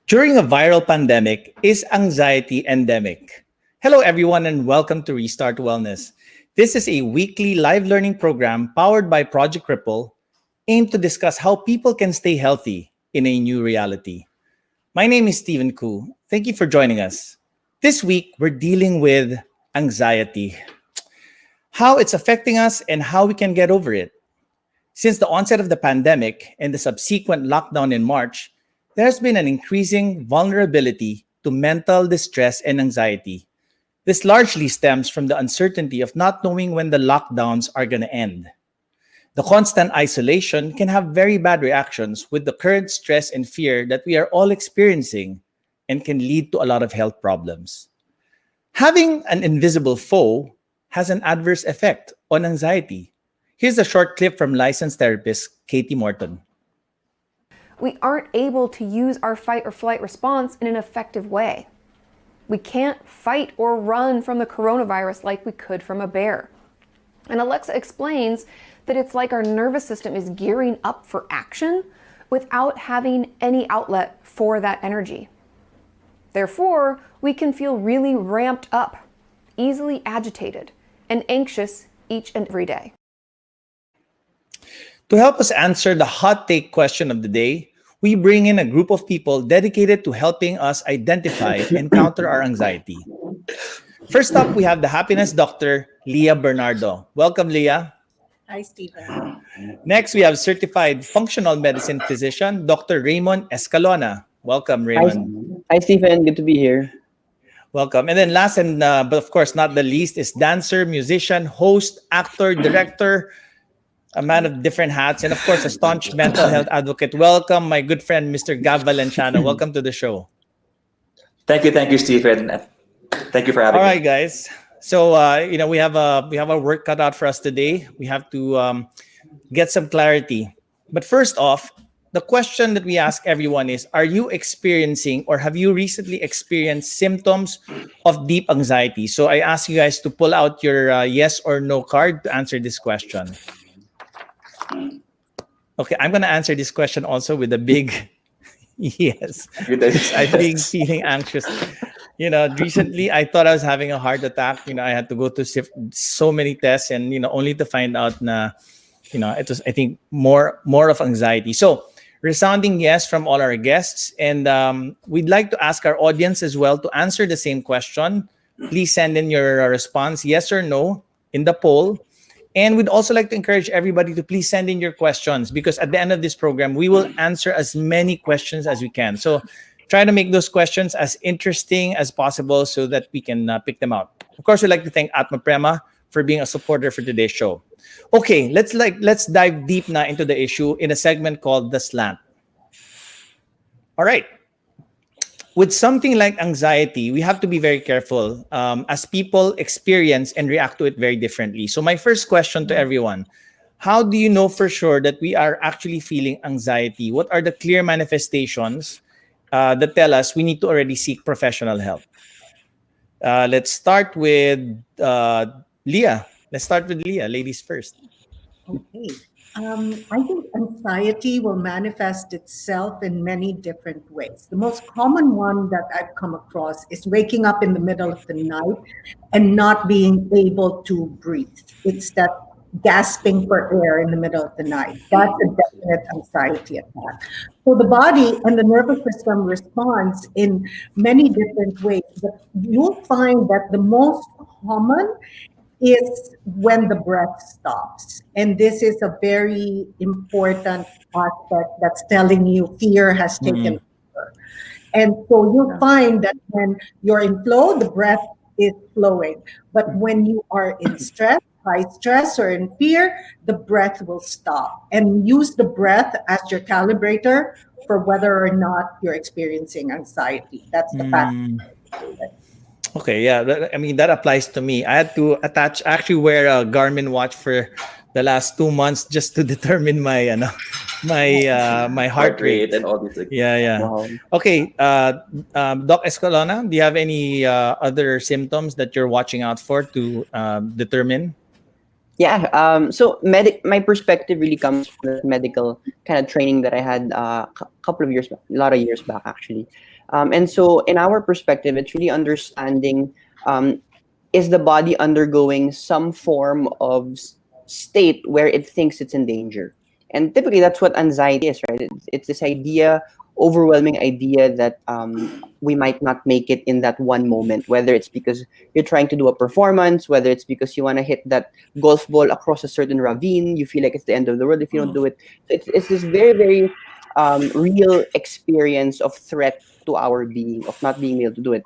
During a viral pandemic, is anxiety endemic? Hello, everyone, and welcome to Restart Wellness. This is a weekly live learning program powered by Project Ripple, aimed to discuss how people can stay healthy in a new reality. My name is Stephen Koo. Thank you for joining us. This week, we're dealing with anxiety, how it's affecting us, and how we can get over it. Since the onset of the pandemic and the subsequent lockdown in March, there has been an increasing vulnerability to mental distress and anxiety. This largely stems from the uncertainty of not knowing when the lockdowns are going to end. The constant isolation can have very bad reactions with the current stress and fear that we are all experiencing and can lead to a lot of health problems. Having an invisible foe has an adverse effect on anxiety. Here's a short clip from licensed therapist Katie Morton. We aren't able to use our fight or flight response in an effective way. We can't fight or run from the coronavirus like we could from a bear. And Alexa explains that it's like our nervous system is gearing up for action without having any outlet for that energy. Therefore, we can feel really ramped up, easily agitated, and anxious each and every day. To help us answer the hot take question of the day, we bring in a group of people dedicated to helping us identify and counter our anxiety. First up, we have the happiness doctor, Leah Bernardo. Welcome, Leah. Hi, Stephen. Next, we have certified functional medicine physician, Dr. Raymond Escalona. Welcome, Raymond. Hi, Stephen. Good to be here. Welcome. And then last but of course not the least is dancer, musician, host, actor, director, a man of different hats, and of course, a staunch mental health advocate. Welcome, my good friend, Mr. Gav Valenciano. Welcome to the show. Thank you, Stephen. Thank you for having me. All right, guys. So, we have a work cut out for us today. We have to get some clarity. But first off, the question that we ask everyone is, are you experiencing or have you recently experienced symptoms of deep anxiety? So I ask you guys to pull out your yes or no card to answer this question. Okay, I'm going to answer this question also with a big yes. I've been feeling anxious. Recently I thought I was having a heart attack. I had to go to so many tests and, only to find out it was, I think, more of anxiety. So resounding yes from all our guests. And we'd like to ask our audience as well to answer the same question. Please send in your response, yes or no, in the poll. And we'd also like to encourage everybody to please send in your questions, because at the end of this program, we will answer as many questions as we can. So try to make those questions as interesting as possible so that we can pick them out. Of course, we'd like to thank Atma Prema for being a supporter for today's show. Okay, let's dive deep now into the issue in a segment called The Slant. All right. With something like anxiety, we have to be very careful as people experience and react to it very differently. So my first question to everyone, how do you know for sure that we are actually feeling anxiety? What are the clear manifestations that tell us we need to already seek professional help? Let's start with Leah. Ladies first. Okay. I think anxiety will manifest itself in many different ways. The most common one that I've come across is waking up in the middle of the night and not being able to breathe. It's that gasping for air in the middle of the night. That's a definite anxiety attack. So the body and the nervous system responds in many different ways. But you'll find that the most common is when the breath stops. And this is a very important aspect that's telling you fear has taken over. And so you'll find that when you're in flow, the breath is flowing. But when you are in stress, high stress or in fear, the breath will stop. And use the breath as your calibrator for whether or not you're experiencing anxiety. That's the fact. Okay, yeah. That applies to me. I had to actually wear a Garmin watch for the last 2 months just to determine my my heart rate and all these. Yeah. Wow. Okay, Doc Escalona, do you have any other symptoms that you're watching out for to determine? Yeah. My perspective really comes from the medical kind of training that I had a lot of years back, actually. And so in our perspective, it's really understanding, is the body undergoing some form of state where it thinks it's in danger? And typically that's what anxiety is, right? It's this idea, overwhelming idea that we might not make it in that one moment, whether it's because you're trying to do a performance, whether it's because you want to hit that golf ball across a certain ravine, you feel like it's the end of the world if you don't do it. So it's this very, very real experience of threat to our being, of not being able to do it.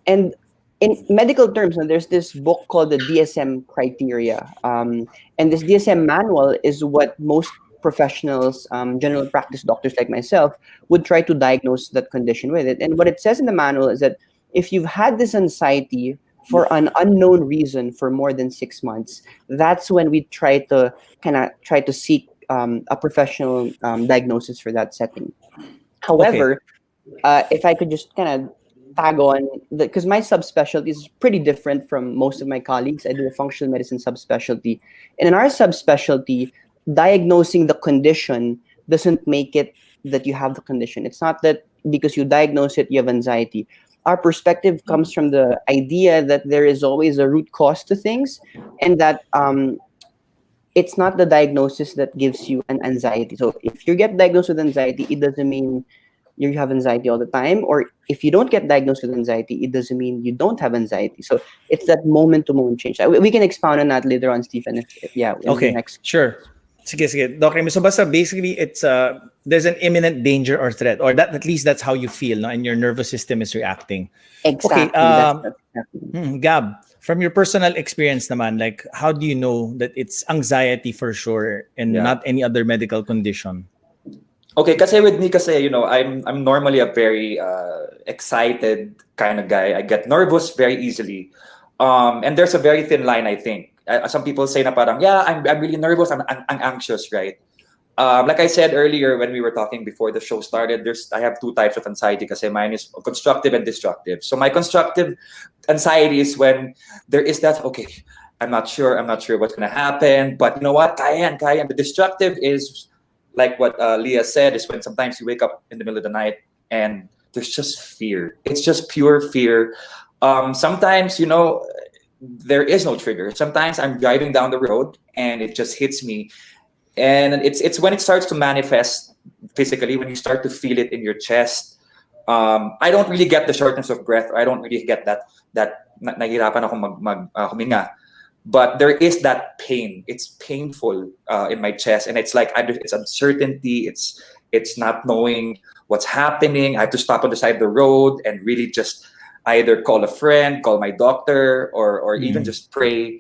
And in medical terms, there's this book called the DSM criteria. And this DSM manual is what most professionals, general practice doctors like myself, would try to diagnose that condition with it. And what it says in the manual is that if you've had this anxiety for an unknown reason for more than 6 months, that's when we try to seek a professional diagnosis for that setting. However, if I could just kind of tag on, because my subspecialty is pretty different from most of my colleagues. I do a functional medicine subspecialty. And in our subspecialty, diagnosing the condition doesn't make it that you have the condition. It's not that because you diagnose it, you have anxiety. Our perspective comes from the idea that there is always a root cause to things, and that it's not the diagnosis that gives you an anxiety. So if you get diagnosed with anxiety, it doesn't mean you have anxiety all the time. Or if you don't get diagnosed with anxiety, it doesn't mean you don't have anxiety. So it's that moment-to-moment change. We can expound on that later on, Stephen. If Okay, next. sure. Sige. Doc Remy, so basta basically it's there's an imminent danger or threat, or that at least that's how you feel, no? And your nervous system is reacting. Exactly. Okay. Gab, from your personal experience naman, like how do you know that it's anxiety for sure and not any other medical condition? Okay, kasi with me, I'm normally a very excited kind of guy. I get nervous very easily, and there's a very thin line, I think. Some people say na parang, I'm really nervous, I'm anxious, right? Like I said earlier when we were talking before the show started, I have two types of anxiety kasi mine is constructive and destructive. So my constructive anxiety is when there is that, okay, I'm not sure what's gonna happen, but you know what, kaya. The destructive is like what Leah said, is when sometimes you wake up in the middle of the night and there's just fear. It's just pure fear. Sometimes, there is no trigger. Sometimes I'm driving down the road and it just hits me. And it's when it starts to manifest physically, when you start to feel it in your chest. I don't really get the shortness of breath. I don't really get that nahihirapan akong huminga. But there is that pain. It's painful in my chest. And it's like, it's uncertainty. It's not knowing what's happening. I have to stop on the side of the road and really just either call a friend, call my doctor, or even just pray,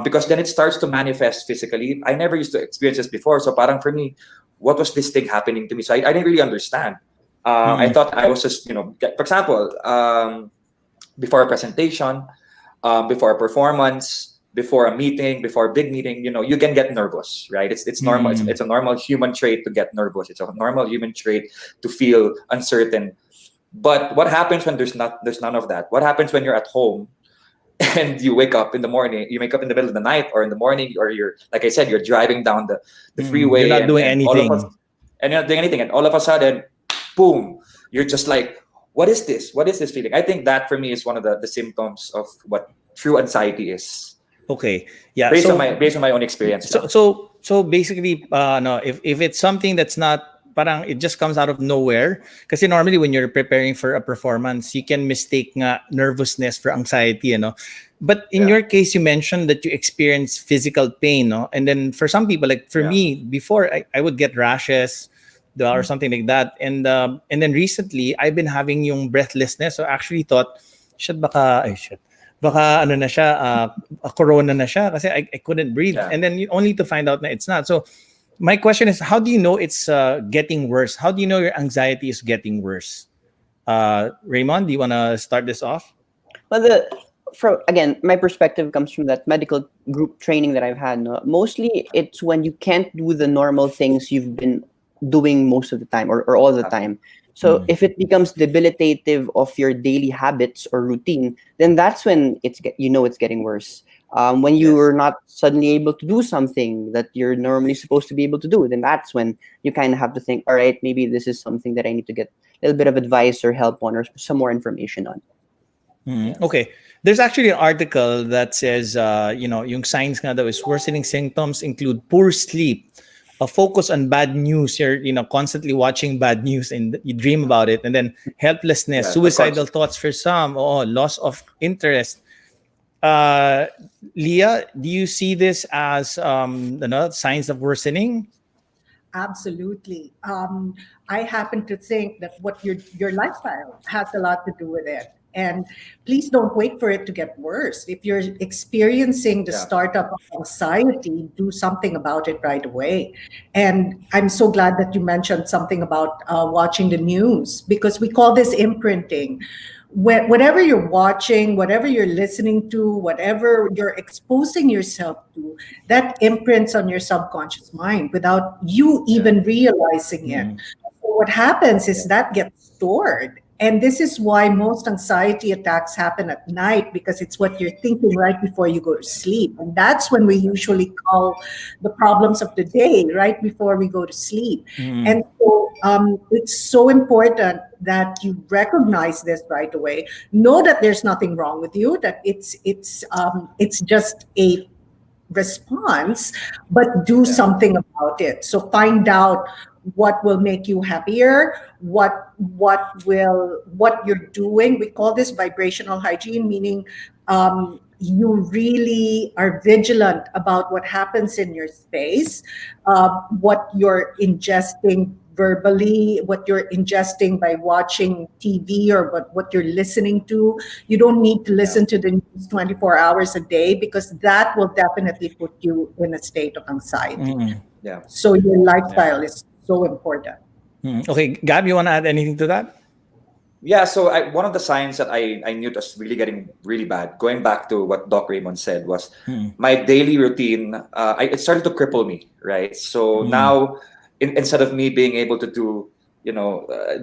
because then it starts to manifest physically. I never used to experience this before, so parang for me, what was this thing happening to me? So I didn't really understand. I thought I was just, for example, before a presentation, before a performance, before a meeting, before a big meeting, you can get nervous, right? It's normal. It's a normal human trait to get nervous. It's a normal human trait to feel uncertain. But what happens when there's none of that? What happens when you're at home and you wake up in the morning, you wake up in the middle of the night or in the morning, or you're, like I said, you're driving down the freeway. You're not doing anything. And you're not doing anything. And all of a sudden, boom, you're just like, what is this? What is this feeling? I think that for me is one of the symptoms of what true anxiety is. Okay. Yeah. Based on my own experience. So basically, no, if it's something that's not, parang it just comes out of nowhere. Kasi normally when you're preparing for a performance, you can mistake nga nervousness for anxiety, But in your case, you mentioned that you experience physical pain, no? And then for some people, like for me, before I would get rashes, or something like that. And then recently, I've been having yung breathlessness. So I actually thought, baka ano na siya, a corona na siya kasi I couldn't breathe. And then only to find out that it's not. So my question is, how do you know it's getting worse? How do you know your anxiety is getting worse? Raymond, do you want to start this off? Well, again, my perspective comes from that medical group training that I've had. No? Mostly, it's when you can't do the normal things you've been doing most of the time or all the time. So if it becomes debilitative of your daily habits or routine, then that's when it's getting worse. When you are not suddenly able to do something that you're normally supposed to be able to do, then that's when you kind of have to think, all right, maybe this is something that I need to get a little bit of advice or help on, or some more information on. Okay. There's actually an article that says, yung signs nga daw is worsening symptoms include poor sleep, a focus on bad news. You're, constantly watching bad news and you dream about it. And then helplessness, suicidal thoughts for some, loss of interest. Leah, do you see this as signs of worsening? Absolutely. I happen to think that what your lifestyle has a lot to do with it. And please don't wait for it to get worse. If you're experiencing the startup of anxiety, do something about it right away. And I'm so glad that you mentioned something about watching the news, because we call this imprinting. Whatever you're watching, whatever you're listening to, whatever you're exposing yourself to, that imprints on your subconscious mind without you even realizing it. So what happens is that gets stored. And this is why most anxiety attacks happen at night, because it's what you're thinking right before you go to sleep. And that's when we usually call the problems of the day, right before we go to sleep. And so it's so important that you recognize this right away. Know that there's nothing wrong with you, that it's just a response, but do something about it. So find out what will make you happier, what you're doing. We call this vibrational hygiene, meaning you really are vigilant about what happens in your space, what you're ingesting verbally, what you're ingesting by watching TV, or what you're listening to. You don't need to listen to the news 24 hours a day, because that will definitely put you in a state of anxiety. So your lifestyle is so important. Okay, Gab, you want to add anything to that? Yeah, so one of the signs that I knew it was really getting really bad, going back to what Doc Raymond said, was my daily routine. It started to cripple me, right? So now, instead of me being able to do,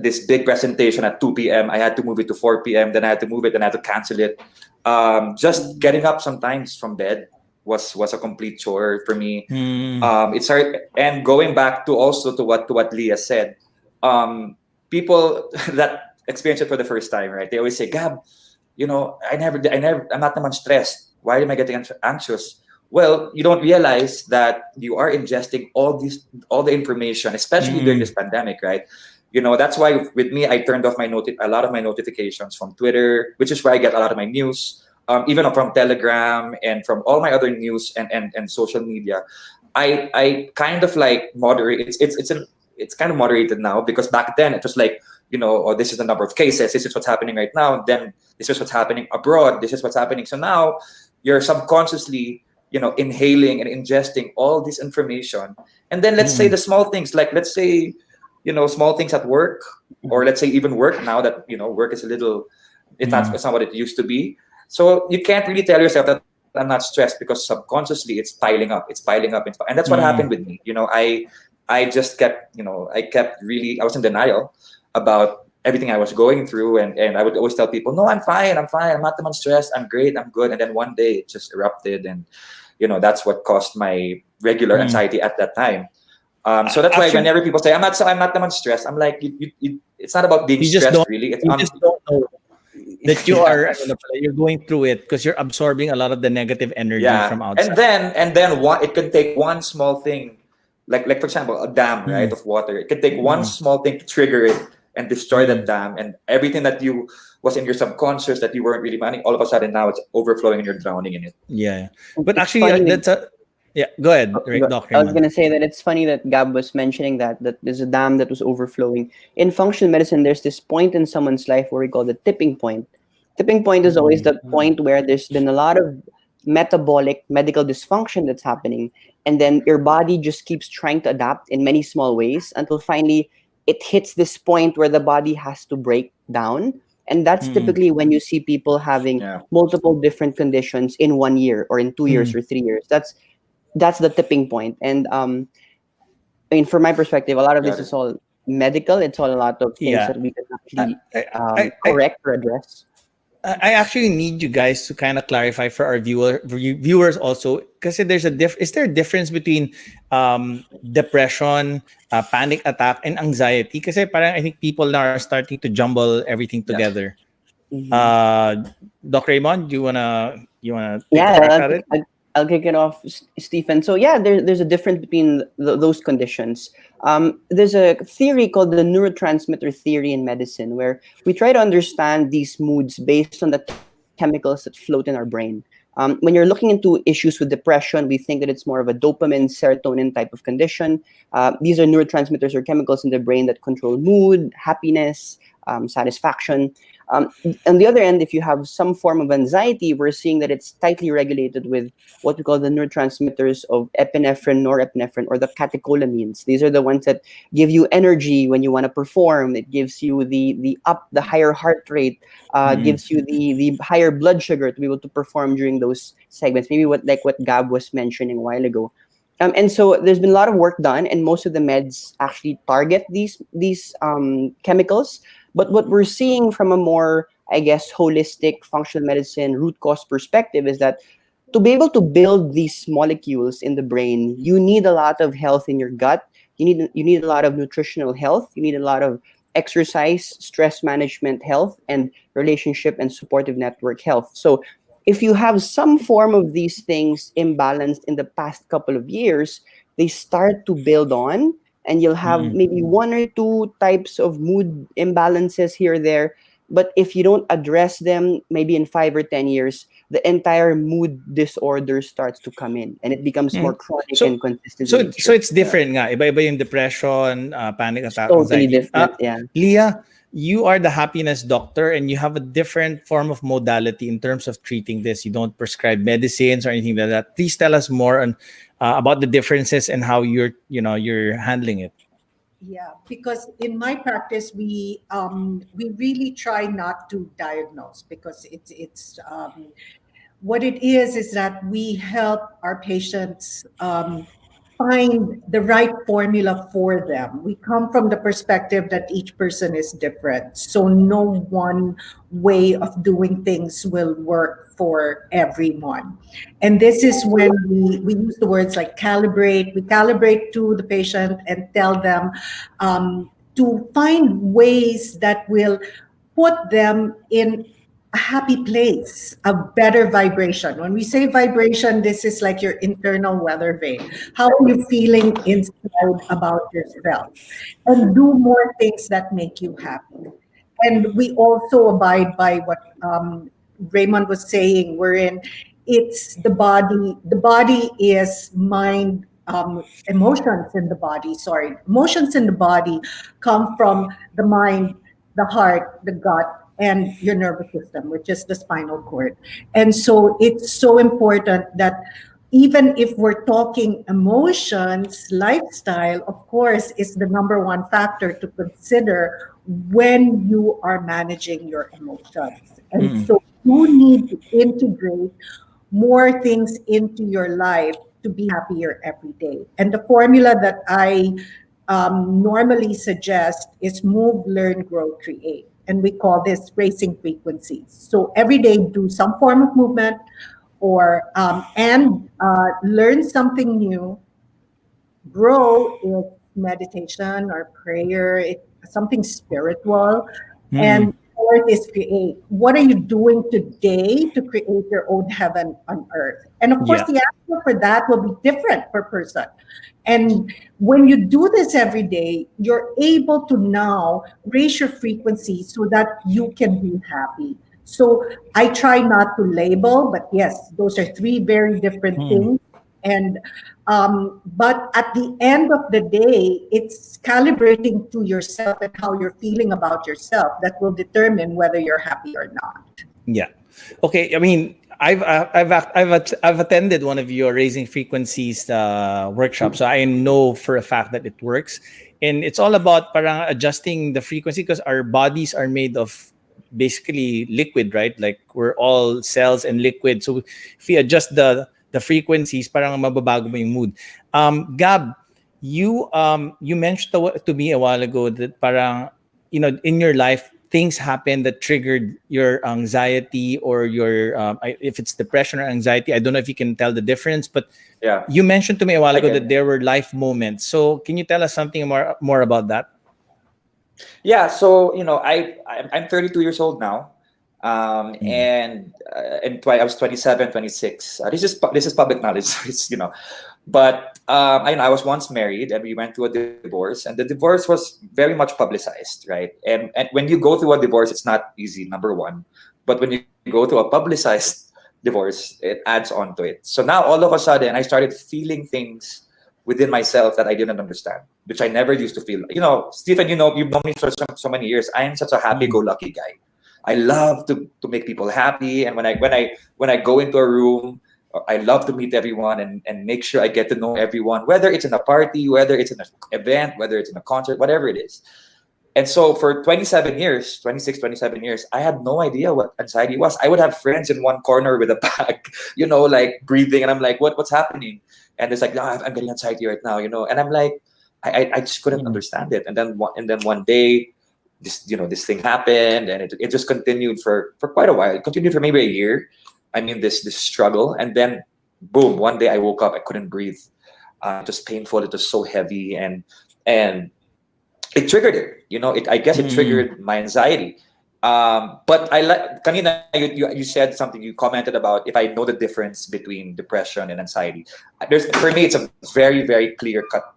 this big presentation at 2 p.m., I had to move it to 4 p.m., then I had to move it, and I had to cancel it. Just getting up sometimes from bed was a complete chore for me. It started, and going back to what Leah said, people that experience it for the first time, right? They always say, Gab, I'm not naman stressed. Why am I getting anxious? Well, you don't realize that you are ingesting all the information, especially during this pandemic, right? That's why with me, I turned off a lot of my notifications from Twitter, which is where I get a lot of my news. Even from Telegram and from all my other news and social media. I kind of like moderate. It's kind of moderated now, because back then it was like, this is the number of cases, this is what's happening right now, then this is what's happening abroad, this is what's happening. So now you're subconsciously, inhaling and ingesting all this information. And then let's say the small things, like let's say, small things at work, or let's say even work now that, work is a little, it's not what it used to be. So you can't really tell yourself that I'm not stressed, because subconsciously it's piling up. And that's what happened with me. I just kept, I was in denial about everything I was going through. And I would always tell people, no, I'm fine. I'm not that stressed. I'm great. I'm good. And then one day it just erupted. And, that's what caused my regular anxiety at that time. So that's why whenever people say, I'm not that much stressed, I'm like, it's not about being stressed, really. It's just don't know that you're going through it, because you're absorbing a lot of the negative energy from outside. And then it can take one small thing, like for example, a dam, right, of water. It can take one small thing to trigger it and destroy that dam, and everything that you was in your subconscious that you weren't really managing, all of a sudden now it's overflowing and you're drowning in it. Yeah, but actually, go ahead, Dr. I was going to say that it's funny that Gab was mentioning that there's a dam that was overflowing. In functional medicine, there's this point in someone's life where we call the tipping point. Tipping point is always the point where there's been a lot of metabolic medical dysfunction that's happening, and then your body just keeps trying to adapt in many small ways until finally it hits this point where the body has to break down. And that's typically when you see people having multiple different conditions in 1 year or in 2 years or 3 years. That's the tipping point. And I mean, from my perspective, a lot of this is all medical. It's all a lot of things Yeah. that we can actually I correct or address. I actually need you guys to kind of clarify for our viewers also, because there's is there a difference between depression, panic attack, and anxiety? Because parang I think people now are starting to jumble everything together. Mhm. Doc Raymond, you wanna take a Yeah, crack at it? I'll kick it off, Stephen. So yeah, there's a difference between those conditions. There's a theory called the neurotransmitter theory in medicine, where we try to understand these moods based on the chemicals that float in our brain. When you're looking into issues with depression, we think that it's more of a dopamine, serotonin type of condition. These are neurotransmitters or chemicals in the brain that control mood, happiness, satisfaction. On the other end, if you have some form of anxiety, we're seeing that it's tightly regulated with what we call the neurotransmitters of epinephrine, norepinephrine, or the catecholamines. These are the ones that give you energy when you want to perform. It gives you the higher heart rate, gives you the higher blood sugar to be able to perform during those segments. Maybe what Gab was mentioning a while ago. And so there's been a lot of work done, and most of the meds actually target these chemicals. But what we're seeing from a more, I guess, holistic functional medicine root cause perspective is that to be able to build these molecules in the brain, you need a lot of health in your gut. You need a lot of nutritional health. You need a lot of exercise, stress management health, and relationship and supportive network health. So if you have some form of these things imbalanced in the past couple of years, they start to build on, and you'll have maybe one or two types of mood imbalances here or there. But if you don't address them, maybe in 5 or 10 years, the entire mood disorder starts to come in, and it becomes more chronic So and consistent in so nature. it's different nga. Iba-iba yung depression, panic attack, Totally anxiety. different. Yeah. Leah, you are the happiness doctor and you have a different form of modality in terms of treating this. You don't prescribe medicines or anything like that. Please tell us more on about the differences and how you're handling it. Yeah, because in my practice, we really try not to diagnose, because it's what it is that we help our patients find the right formula for them. We come from the perspective that each person is different, so no one way of doing things will work for everyone. And this is when we use the words like calibrate. We calibrate to the patient and tell them to find ways that will put them in a happy place, a better vibration. When we say vibration, this is like your internal weather vane. How are you feeling inside about yourself? And do more things that make you happy. And we also abide by what Raymond was saying, wherein it's the body. The body is mind, emotions in the body. Sorry, emotions in the body come from the mind, the heart, the gut, and your nervous system, which is the spinal cord. And so it's so important that even if we're talking emotions, lifestyle, of course, is the number one factor to consider when you are managing your emotions. And so you need to integrate more things into your life to be happier every day. And the formula that I normally suggest is move, learn, grow, create. And we call this racing frequencies. So every day, do some form of movement, or and learn something new. Grow is meditation or prayer, something spiritual. And fourth is create. What are you doing today to create your own heaven on earth? And of course, Yeah. the answer for that will be different per person. And when you do this every day, you're able to now raise your frequency so that you can be happy. So I try not to label, but yes, those are three very different things. And but at the end of the day, it's calibrating to yourself and how you're feeling about yourself that will determine whether you're happy or not. Yeah. Okay. I mean, I've attended one of your raising frequencies workshops, so I know for a fact that it works, and it's all about parang adjusting the frequency, because our bodies are made of basically liquid, right? Like we're all cells and liquid. So if we adjust the frequencies, parang mababago mo yung mood. Gab, you mentioned to me a while ago that parang, in your life things happen that triggered your anxiety or your if it's depression or anxiety. I don't know if you can tell the difference, but Yeah. you mentioned to me a while I ago can. that there were life moments. So can you tell us something more about that? Yeah, so I'm 32 years old now, I was 27, 26. This is public knowledge. It's but I was once married and we went through a divorce, and the divorce was very much publicized, right? And when you go through a divorce, it's not easy, number one. But when you go through a publicized divorce, it adds on to it. So now all of a sudden, I started feeling things within myself that I didn't understand, which I never used to feel. Stephen, you've known me for so many years. I am such a happy-go-lucky guy. I love to make people happy, and when I go into a room, I love to meet everyone and make sure I get to know everyone, whether it's in a party, whether it's in an event, whether it's in a concert, whatever it is. And so for 27 years, 26, 27 years, I had no idea what anxiety was. I would have friends in one corner with a bag, like breathing, and I'm like, what's happening? And it's like, no, I'm getting anxiety right now, and I'm like, I just couldn't understand it. And then one day, this thing happened, and it just continued for quite a while. It continued for maybe a year. I mean, this struggle, and then boom, one day I woke up, I couldn't breathe. It was painful. It was so heavy, and it triggered it. I guess it triggered my anxiety. But I like, kanina, you said something. You commented about if I know the difference between depression and anxiety. For me, it's a very, very clear cut.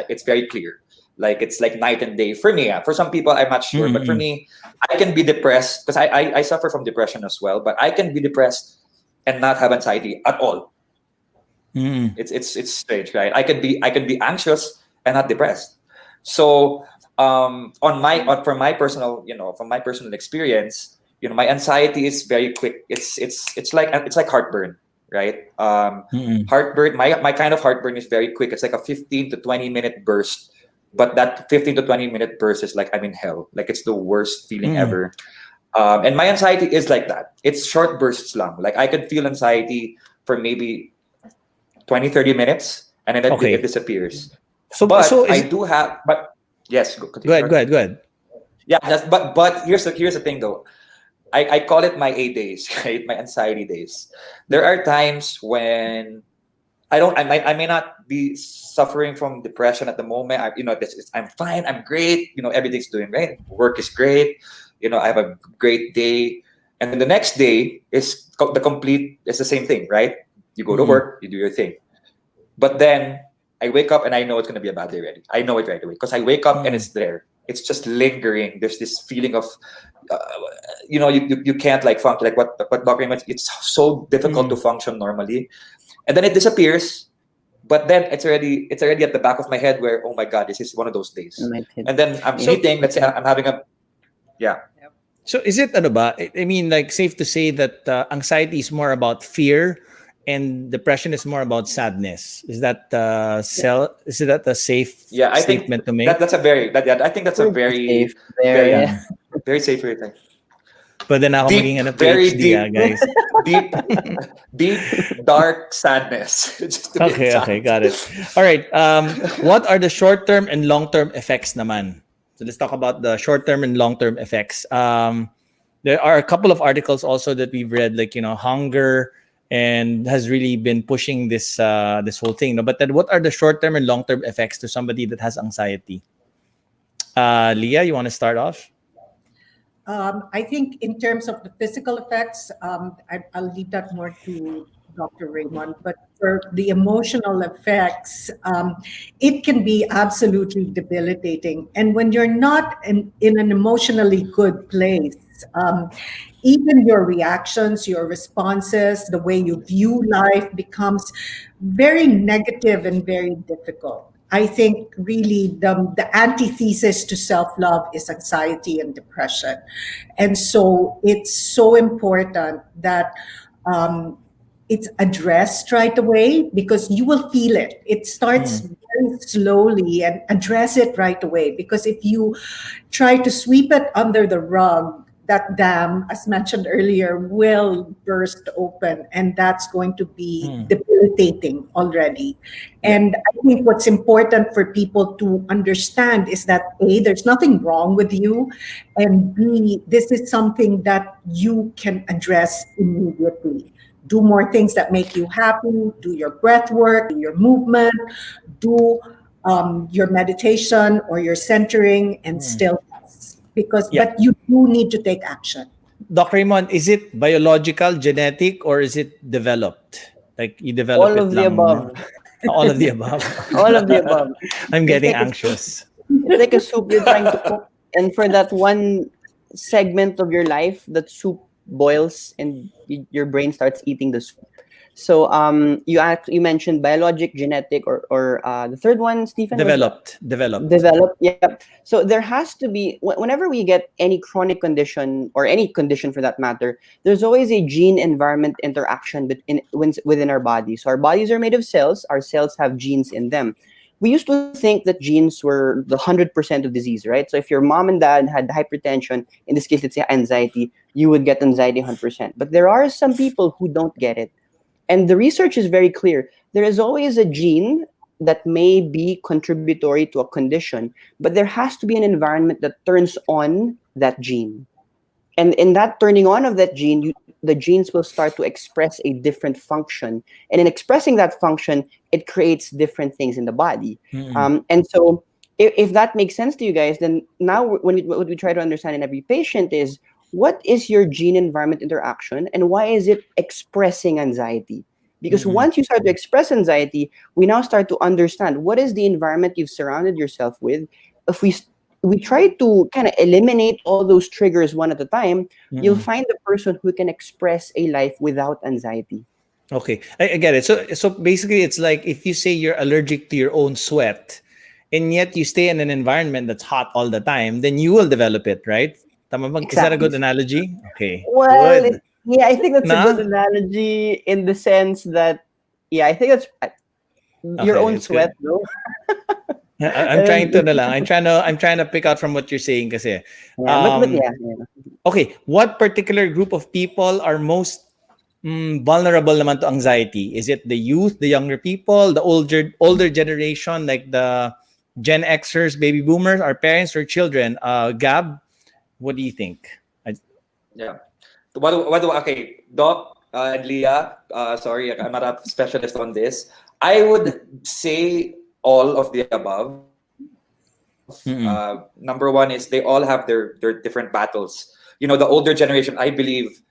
It's very clear. Like it's like night and day for me. For some people, I'm not sure, but for me, I can be depressed because I suffer from depression as well. But I can be depressed and not have anxiety at all. It's strange, right? I can be anxious and not depressed. So from my personal experience, my anxiety is very quick. It's like heartburn, right? Heartburn. My kind of heartburn is very quick. It's like a 15 to 20-minute burst. But that 15 to 20-minute burst is like I'm in hell. Like it's the worst feeling ever. And my anxiety is like that. It's short bursts long. Like I could feel anxiety for maybe 20, 30 minutes, and then it disappears. But yes, go ahead. Yeah, but here's the thing though. I call it my A days, right? My anxiety days. There are times when I may not be suffering from depression at the moment. I'm fine. I'm great. Everything's doing great. Work is great. I have a great day. And then the next day is it's the same thing, right? You go to work, you do your thing. But then I wake up and I know it's going to be a bad day already. I know it right away because I wake up and it's there. It's just lingering. There's this feeling of, you can't like function. Like what Dr. mentioned, it's so difficult to function normally. And then it disappears, but then it's already at the back of my head where, oh my God, this is one of those days. And then I'm eating, let's say I'm having So is it I mean, like safe to say that anxiety is more about fear and depression is more about sadness. Is that is that a safe statement to make? I think that's a very safe very, very safe thing. But then ako maging PhD, guys. deep, dark sadness. Okay, got it. All right. What are the short-term and long-term effects naman? So let's talk about the short-term and long-term effects. There are a couple of articles also that we've read, like hunger, and has really been pushing this whole thing. But then, what are the short-term and long-term effects to somebody that has anxiety? Leah, you want to start off? I think in terms of the physical effects, I'll leave that more to Dr. Raymond. But for the emotional effects, it can be absolutely debilitating. And when you're not in an emotionally good place, even your reactions, your responses, the way you view life becomes very negative and very difficult. I think really the antithesis to self-love is anxiety and depression. And so it's so important that it's addressed right away because you will feel it. It starts very slowly, and address it right away. Because if you try to sweep it under the rug, that dam, as mentioned earlier, will burst open, and that's going to be debilitating already. And I think what's important for people to understand is that A, there's nothing wrong with you, and B, this is something that you can address immediately. Do more things that make you happy, do your breath work, do your movement, do your meditation or your centering and stillness. But you do need to take action. Dr. Raymond, is it biological, genetic, or is it developed? Like you develop All it of the lang, above. All of the above. All of the above. I'm getting anxious. It's like a soup you're trying to cook, and for that one segment of your life, that soup boils and your brain starts eating the soup. So you mentioned biologic, genetic, or the third one, Stephen? Developed. Yeah. So there has to be, whenever we get any chronic condition or any condition for that matter, there's always a gene environment interaction within our bodies. So our bodies are made of cells. Our cells have genes in them. We used to think that genes were the 100% of disease, right? So if your mom and dad had hypertension, in this case, let's say anxiety, you would get anxiety 100%. But there are some people who don't get it. And the research is very clear. There is always a gene that may be contributory to a condition, but there has to be an environment that turns on that gene. And in that turning on of that gene, the genes will start to express a different function. And in expressing that function, it creates different things in the body. And so if that makes sense to you guys, then now what we try to understand in every patient is, what is your gene environment interaction and why is it expressing anxiety? Because once you start to express anxiety, we now start to understand what is the environment you've surrounded yourself with. If we try to kind of eliminate all those triggers one at a time, you'll find the person who can express a life without anxiety. Okay, I get it. So basically, it's like if you say you're allergic to your own sweat, and yet you stay in an environment that's hot all the time, then you will develop it, right? Exactly. Is that a good analogy? Okay. Well, yeah, I think that's a good analogy in the sense that, I think that's your own sweat, though. I'm trying to pick out from what you're saying kasi. Okay, what particular group of people are most vulnerable naman to anxiety? Is it the youth, the younger people, the older generation, like the Gen Xers, baby boomers, our parents or children? Gab, what do you think? Okay, Doc and Leah, sorry, I'm not a specialist on this. I would say all of the above. Number one is they all have their different battles. The older generation, I believe,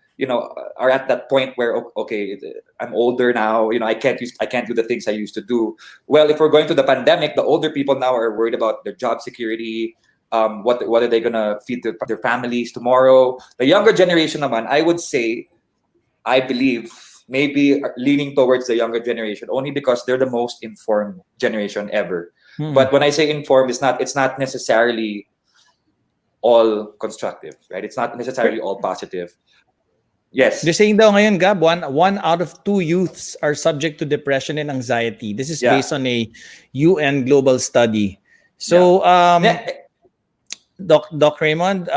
are at that point where, okay, I'm older now, I can't do the things I used to do. Well, if we're going to the pandemic, the older people now are worried about their job security. What are they gonna feed their families tomorrow? The younger generation naman, I would say, I believe, maybe leaning towards the younger generation only because they're the most informed generation ever. But when I say informed, it's not necessarily all constructive, right? It's not necessarily all positive. Yes. They're saying daw ngayon, Gab, one out of 2 youths are subject to depression and anxiety. This is based on a UN global study. So, Doc Raymond,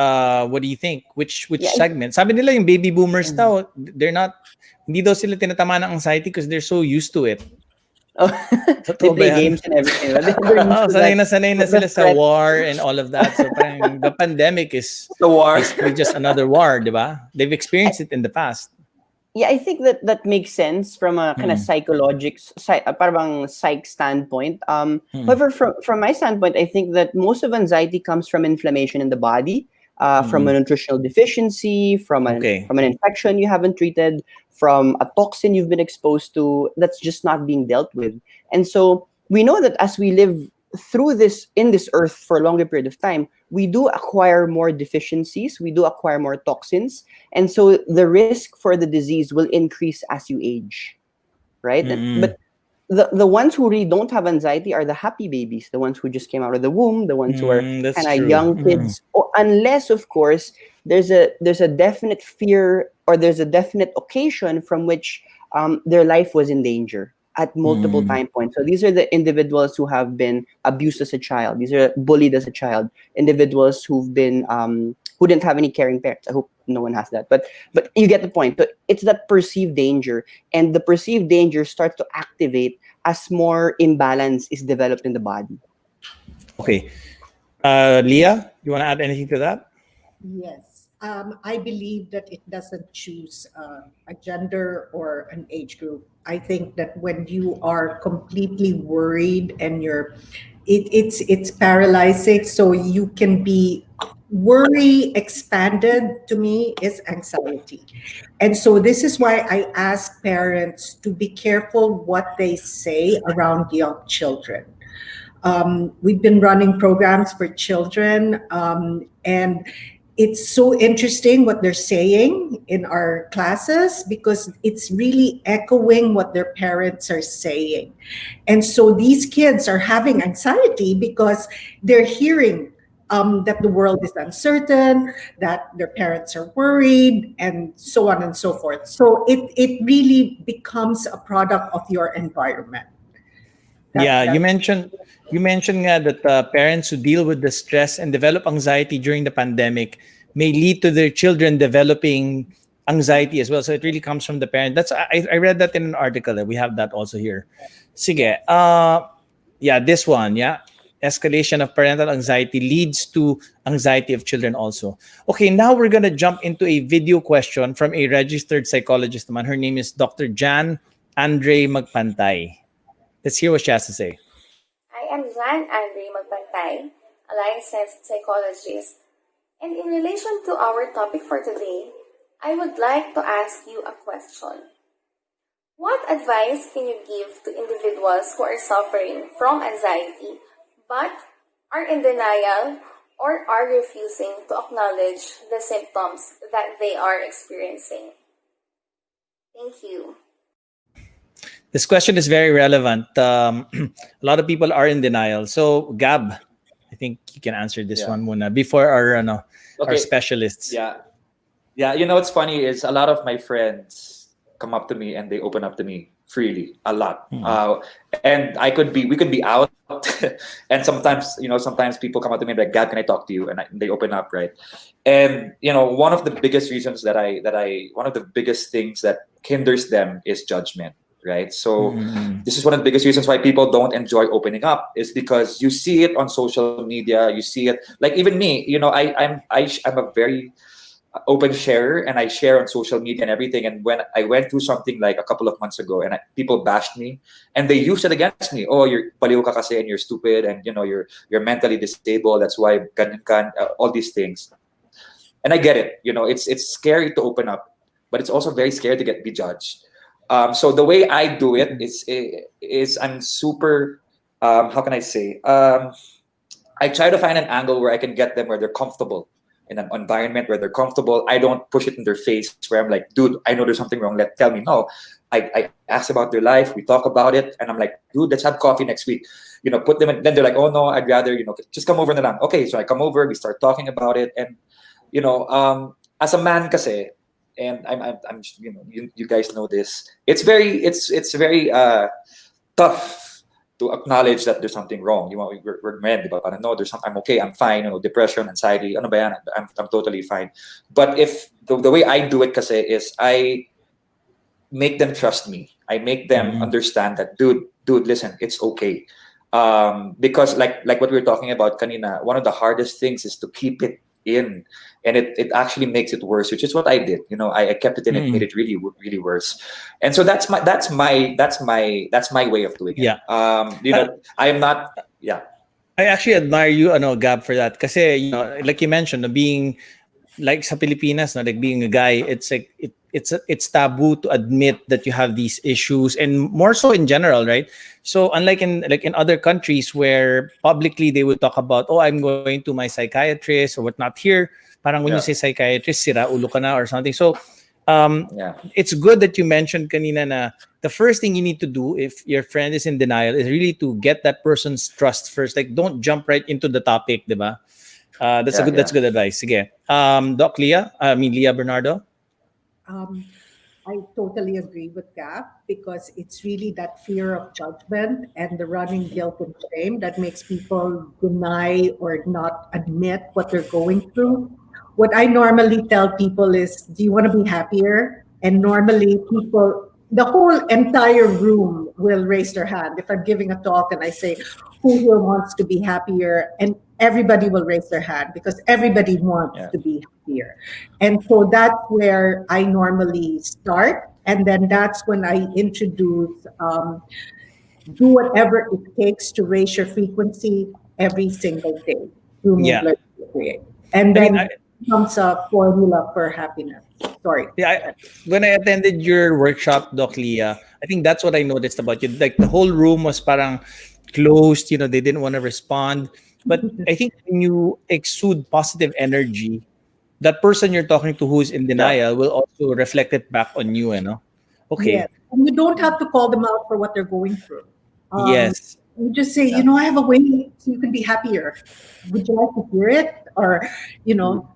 what do you think? Which segment? Sabi nila yung baby boomers daw, hindi daw sila tinatama ng anxiety because they're so used to it. They play games and everything. Sanay na sila sa war and all of that. So the pandemic is the war. Just another war, di ba? They've experienced it in the past. Yeah, I think that makes sense from a kind of parang psych standpoint. However, from my standpoint, I think that most of anxiety comes from inflammation in the body, from a nutritional deficiency, from an infection you haven't treated, from a toxin you've been exposed to that's just not being dealt with. And so we know that as we live through this in this earth for a longer period of time, we do acquire more deficiencies, we do acquire more toxins, and so the risk for the disease will increase as you age, right? But the ones who really don't have anxiety are the happy babies, the ones who just came out of the womb, the ones who are kind of young kids, unless of course there's a definite fear or there's a definite occasion from which their life was in danger at multiple time points. So these are the individuals who have been abused as a child. These are bullied as a child. Individuals who've been who didn't have any caring parents, who no one has that. But you get the point. So it's that perceived danger, and the perceived danger starts to activate as more imbalance is developed in the body. Okay. Leah, you want to add anything to that? Yes. I believe that it doesn't choose a gender or an age group. I think that when you are completely worried and it's paralyzing. So you can be worry expanded to me is anxiety. And so this is why I ask parents to be careful what they say around young children. We've been running programs for children, and it's so interesting what they're saying in our classes because it's really echoing what their parents are saying. And so these kids are having anxiety because they're hearing that the world is uncertain, that their parents are worried, and so on and so forth. So it really becomes a product of your environment. You mentioned nga that parents who deal with the stress and develop anxiety during the pandemic may lead to their children developing anxiety as well. So it really comes from the parent. I read that in an article. We have that also here. Sige. This one. Yeah. Escalation of parental anxiety leads to anxiety of children also. Okay, now we're gonna jump into a video question from a registered psychologist. Her name is Dr. Jan Andre Magpantay. Let's hear what she has to say. I am Jan Andre Magpantay, a licensed psychologist. And in relation to our topic for today, I would like to ask you a question. What advice can you give to individuals who are suffering from anxiety but are in denial or are refusing to acknowledge the symptoms that they are experiencing? Thank you. This question is very relevant. A lot of people are in denial. So, Gab, I think you can answer this one muna before our specialists. Yeah. You know what's funny is a lot of my friends come up to me and they open up to me freely a lot. And we could be out, and sometimes people come up to me like, Gab, can I talk to you? And they open up, right? And one of the biggest reasons one of the biggest things that hinders them is judgment. Right. So this is one of the biggest reasons why people don't enjoy opening up is because you see it on social media. You see it like even me, I'm a very open sharer and I share on social media and everything. And when I went through something like a couple of months ago and people bashed me and they used it against me. Oh, you're baliw ka kasi and you're stupid and you're mentally disabled. That's why all these things. And I get it. It's scary to open up, but it's also very scary to be judged. So the way I do it is I'm super, how can I say? I try to find an angle where I can get them where they're comfortable in an environment where they're comfortable. I don't push it in their face where I'm like, dude, I know there's something wrong. Tell me. No, I ask about their life. We talk about it. And I'm like, dude, let's have coffee next week. Put them in. Then they're like, oh no, I'd rather, just come over na lang. Okay, so I come over, we start talking about it. And, as a man kasi, and I'm you guys know this. It's very tough to acknowledge that there's something wrong. We're men, but I know there's something. I'm okay. I'm fine. Depression, anxiety. Ano ba yan? I'm totally fine. But if the way I do it, kasi is I make them trust me. I make them understand that, dude, listen, it's okay. Because like what we were talking about kanina, one of the hardest things is to keep it in, and it actually makes it worse, which is what I did. I kept it in. It made it really, really worse. And so that's my way of doing it. Yeah. I am not. Yeah. I actually admire you, Gab, for that. Kasi, like you mentioned, being like sa Pilipinas, like being a guy, it's like it's taboo to admit that you have these issues, and more so in general, right? So unlike in other countries where publicly they would talk about, oh, I'm going to my psychiatrist or whatnot. Here, parang when you say psychiatrist, sira ulo ka na or something. So it's good that you mentioned kanina na the first thing you need to do if your friend is in denial is really to get that person's trust first. Like, don't jump right into the topic, diba? That's good advice. Sige. Leah Bernardo. I totally agree with Gab because it's really that fear of judgment and the running guilt and shame that makes people deny or not admit what they're going through. what I normally tell people is, do you want to be happier? And normally people, the whole entire room will raise their hand. If I'm giving a talk and I say, who here wants to be happier? And everybody will raise their hand because everybody wants to be happier. And so that's where I normally start. And then that's when I introduce, do whatever it takes to raise your frequency every single day through Moodler Create. And then comes a formula for happiness. Sorry. Yeah, when I attended your workshop, Doc Leah, I think that's what I noticed about you. Like the whole room was parang closed, you know, they didn't want to respond. But I think when you exude positive energy, that person you're talking to who's in denial will also reflect it back on you, you know? Okay. Yes. And you don't have to call them out for what they're going through. Yes. You just say, you know, I have a way so you can be happier. Would you like to hear it? Or, you know,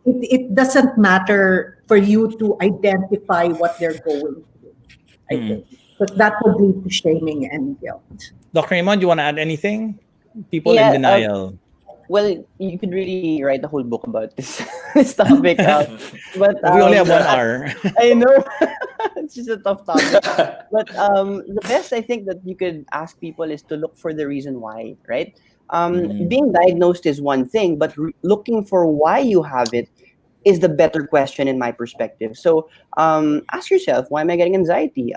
it doesn't matter for you to identify what they're going through, I think. But that would lead to shaming and guilt. Dr. Raymond, do you want to add anything? People in denial. Well, you could really write a whole book about this this topic. But we only have 1 hour. I know. It's just a tough topic. But the best I think that you could ask people is to look for the reason why, right? Being diagnosed is one thing, but looking for why you have it is the better question in my perspective. So ask yourself, why am I getting anxiety?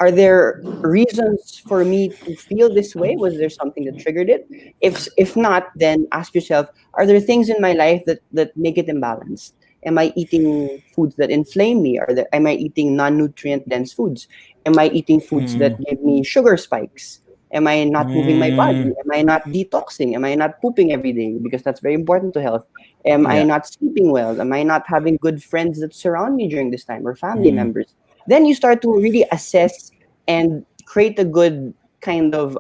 Are there reasons for me to feel this way? Was there something that triggered it? If not, then ask yourself, are there things in my life that make it imbalanced? Am I eating foods that inflame me? Am I eating non-nutrient dense foods? Am I eating foods that give me sugar spikes? Am I not moving my body? Am I not detoxing? Am I not pooping every day? Because that's very important to health. Am I not sleeping well? Am I not having good friends that surround me during this time or family members? Then you start to really assess and create a good kind of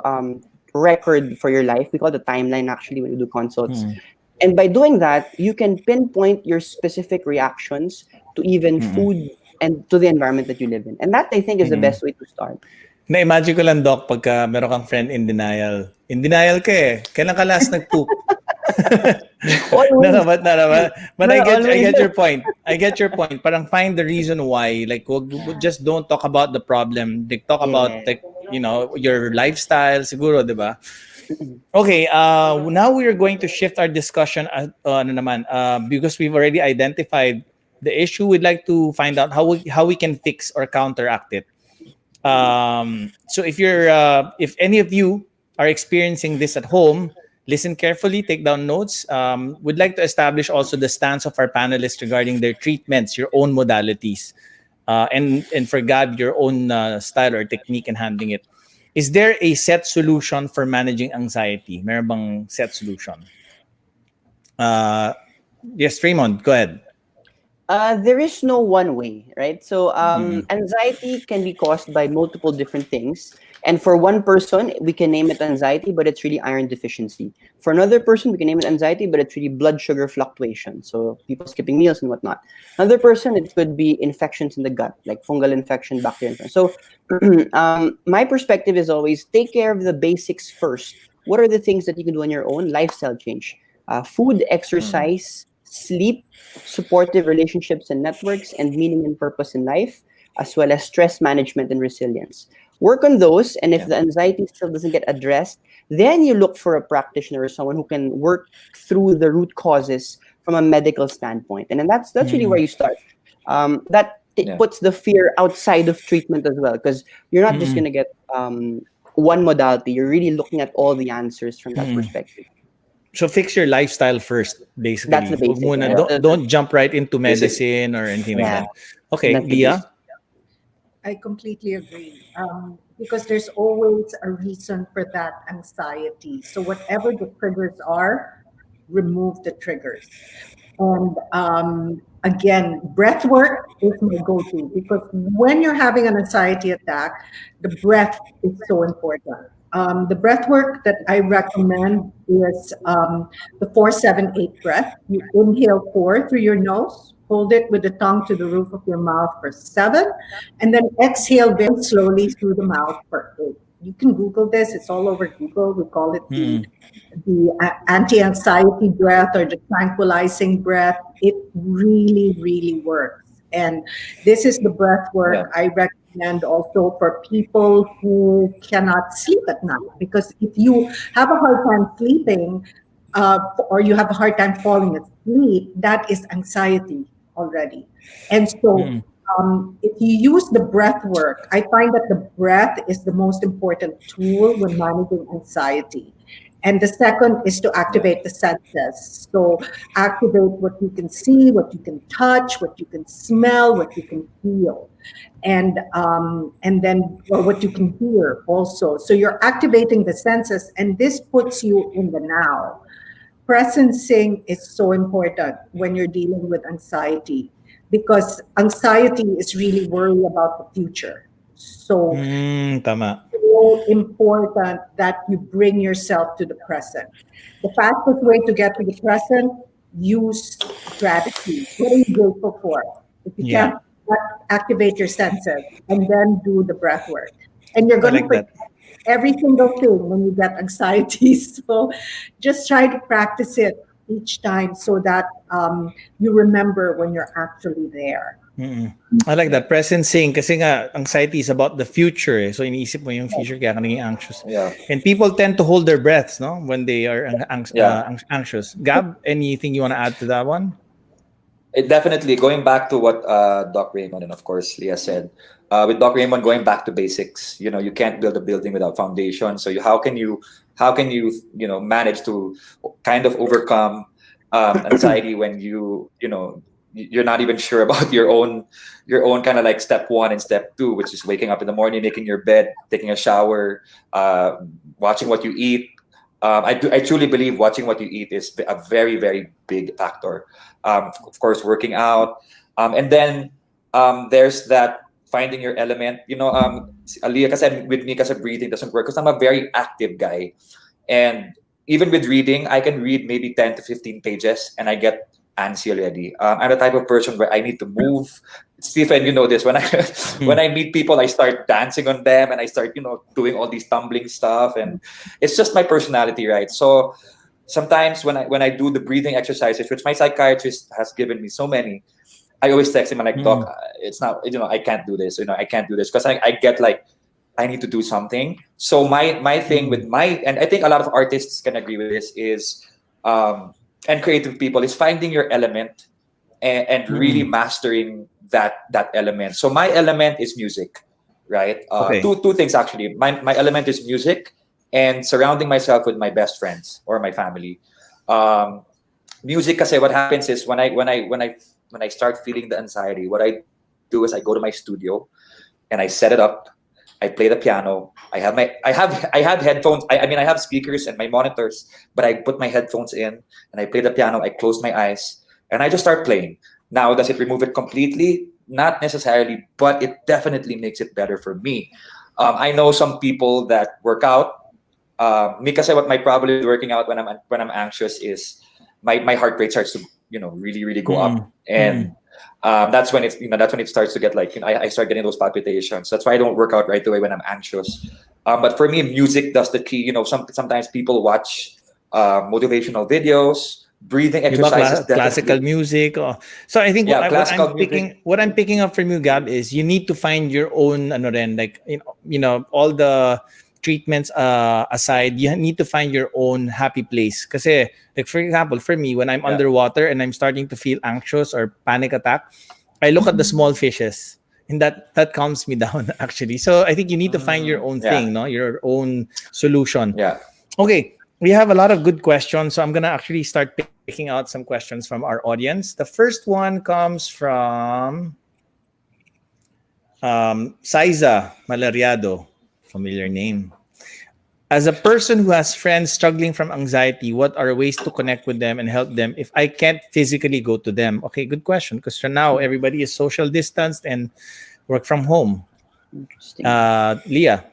record for your life. We call it a timeline actually when we do consults. And by doing that, you can pinpoint your specific reactions to even food and to the environment that you live in. And that, I think, is the best way to start. Na-imagine ko lang, Doc, pagka meron kang friend in denial. In denial ka eh. Kailan ka last nag-poop? But I get your point. I get your point. Parang find the reason why. Like, just don't talk about the problem. Like, talk about, like, you know, your lifestyle, siguro, di ba? Okay, now we are going to shift our discussion because we've already identified the issue. We'd like to find out how we can fix or counteract it. So if any of you are experiencing this at home, listen carefully, take down notes. We'd like to establish also the stance of our panelists regarding their treatments, your own modalities, and for Gab, your own style or technique in handling it. Is there a set solution for managing anxiety? Meron bang set solution? Yes, Raymond, go ahead. There is no one way, right? So anxiety can be caused by multiple different things. And for one person, we can name it anxiety, but it's really iron deficiency. For another person, we can name it anxiety, but it's really blood sugar fluctuation. So people skipping meals and whatnot. Another person, it could be infections in the gut, like fungal infection, bacterial infection. So my perspective is always take care of the basics first. What are the things that you can do on your own? Lifestyle change, food, exercise, sleep, supportive relationships and networks, and meaning and purpose in life, as well as stress management and resilience. Work on those, and if the anxiety still doesn't get addressed, then you look for a practitioner or someone who can work through the root causes from a medical standpoint. And then that's really where you start. It puts the fear outside of treatment as well, because you're not just going to get one modality. You're really looking at all the answers from that perspective. So fix your lifestyle first, basically. That's the basic. Don't jump right into medicine or anything like that. Okay, Leah? I completely agree. Because there's always a reason for that anxiety. So whatever the triggers are, remove the triggers. And again, breath work is my go-to, because when you're having an anxiety attack, the breath is so important. The breath work that I recommend is the 4-7-8 breath. You inhale 4 through your nose, hold it with the tongue to the roof of your mouth for 7, and then exhale very slowly through the mouth for 8. You can Google this. It's all over Google. We call it the anti-anxiety breath or the tranquilizing breath. It really, really works. And this is the breath work I recommend also for people who cannot sleep at night. Because if you have a hard time sleeping, or you have a hard time falling asleep, that is anxiety already. And so if you use the breath work, I find that the breath is the most important tool when managing anxiety. And the second is to activate the senses. So activate what you can see, what you can touch, what you can smell, what you can feel, and then what you can hear also. So you're activating the senses, and this puts you in the now. Presencing is so important when you're dealing with anxiety, because anxiety is really worry about the future. So Tama. so important that you bring yourself to the present. The fastest way to get to the present, use gratitude. What are you grateful for? If you can't activate your senses, and then do the breath work. And you're going to forget every single thing when you get anxiety. So just try to practice it each time so that you remember when you're actually there. I like that. Presencing, kasi nga, anxiety is about the future. So iniisip mo yung future, kaya ka naging anxious. And people tend to hold their breaths, no, when they are anxious. Gab, anything you want to add to that one? Definitely, going back to what Doc Raymond and of course Leah said, with Doc Raymond, going back to basics. You know, you can't build a building without foundation. So how can you manage to kind of overcome anxiety when you're not even sure about your own kind of like step 1 and step 2, which is waking up in the morning, making your bed, taking a shower, watching what you eat. I truly believe watching what you eat is a very, very big factor. Of course, working out, and then there's that finding your element. Aliyah kasi with me, kasi breathing doesn't work because I'm a very active guy, and even with reading, I can read maybe 10 to 15 pages and I get antsy already. I'm the type of person where I need to move. Stephen, you know this. When I meet people, I start dancing on them and I start, doing all these tumbling stuff, and it's just my personality, right? So sometimes when I do the breathing exercises, which my psychiatrist has given me so many, I always text him and like, Doc, it's not, I can't do this. I can't do this because I get like, I need to do something. So my thing with and I think a lot of artists can agree with this is, and creative people, is finding your element and really mastering that element. So my element is music, right? Two things actually. My element is music and surrounding myself with my best friends or my family. Music, kasi what happens is when I start feeling the anxiety, what I do is I go to my studio and I set it up. I play the piano. I have headphones. I have speakers and my monitors, but I put my headphones in and I play the piano. I close my eyes and I just start playing. Now, does it remove it completely? Not necessarily, but it definitely makes it better for me. I know some people that work out. Me kasi what my problem with working out when I'm anxious is my heart rate starts to really, really go up, and that's when it starts to get like I start getting those palpitations. That's why I don't work out right away when I'm anxious. But for me, music does the key. Sometimes people watch motivational videos, breathing exercises, classical music. So I think what I'm picking up from you, Gab, is you need to find your own all the treatments aside, you need to find your own happy place. Kasi, like for example, for me, when I'm underwater and I'm starting to feel anxious or panic attack, I look at the small fishes, and that calms me down actually. So I think you need to find your own thing, no, your own solution. Yeah. Okay, we have a lot of good questions, so I'm gonna actually start picking out some questions from our audience. The first one comes from Saiza Malariado. Familiar name. As a person who has friends struggling from anxiety, what are ways to connect with them and help them if I can't physically go to them? Okay, good question. Because for now, everybody is social distanced and work from home. Interesting. Leah.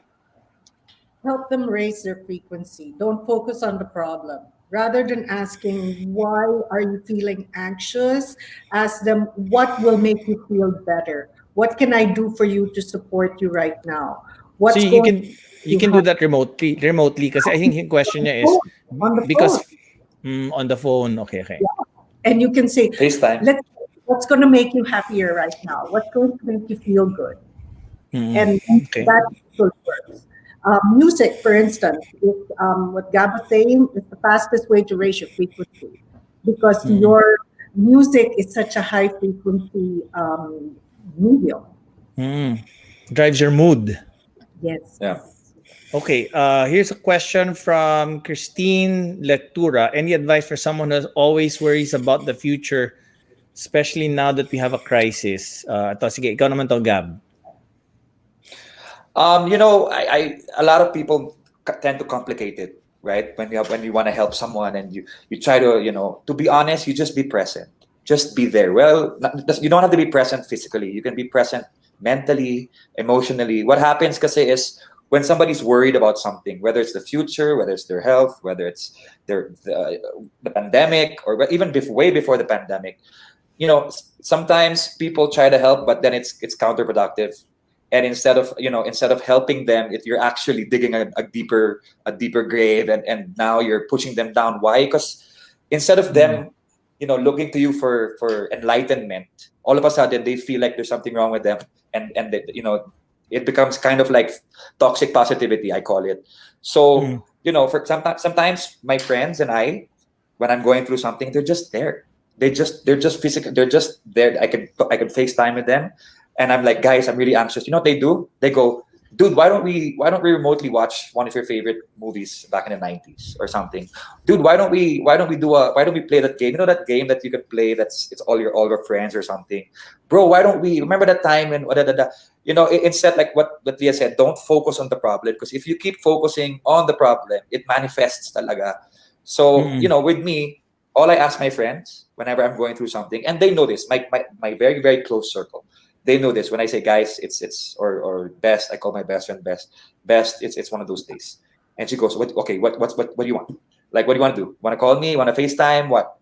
Help them raise their frequency. Don't focus on the problem. Rather than asking, why are you feeling anxious? Ask them, what will make you feel better? What can I do for you to support you right now? What's See, going you can do that remotely because I think the question niya is on the because phone? on the phone. Okay. And you can say, FaceTime. what's going to make you happier right now? What's going to make you feel good? And Okay. that works. Music, for instance, is, what Gab was saying, is the fastest way to raise your frequency because your music is such a high frequency medium. Drives your mood. Yes. Yeah. Okay, here's a question from Christine Lectura. Any advice for someone who always worries about the future, especially now that we have a crisis? Ito, sige, ikaw naman to, Gab. I a lot of people tend to complicate it, right? When you want to help someone and you try to, to be honest, you just be present. Just be there. Well, you don't have to be present physically. You can be present mentally, emotionally. What happens kasi is when somebody's worried about something, whether it's the future, whether it's their health, whether it's the pandemic, or even way before the pandemic, sometimes people try to help, but then it's counterproductive. And instead of helping them, you're actually digging a deeper grave, and now you're pushing them down. Why? Because instead of them, looking to you for enlightenment, all of a sudden they feel like there's something wrong with them, and it becomes kind of like toxic positivity, I call it. So for sometimes my friends and I, when I'm going through something, they're just there. They're just physical. They're just there. I can FaceTime with them. And I'm like, guys, I'm really anxious. You know what they do? They go, dude, why don't we remotely watch one of your favorite movies back in the 90s or something? Dude, why don't we play that game? You know that game that you can play it's all your friends or something? Bro, why don't we remember that time when instead, like what Leah said, don't focus on the problem, because if you keep focusing on the problem, it manifests talaga. So, with me, all I ask my friends whenever I'm going through something, and they know this, my very, very close circle. They know this. When I say, guys, it's or best, I call my best friend best. It's one of those days. And she goes, what do you want? Like, what do you want to do? Want to call me? Want to FaceTime? What,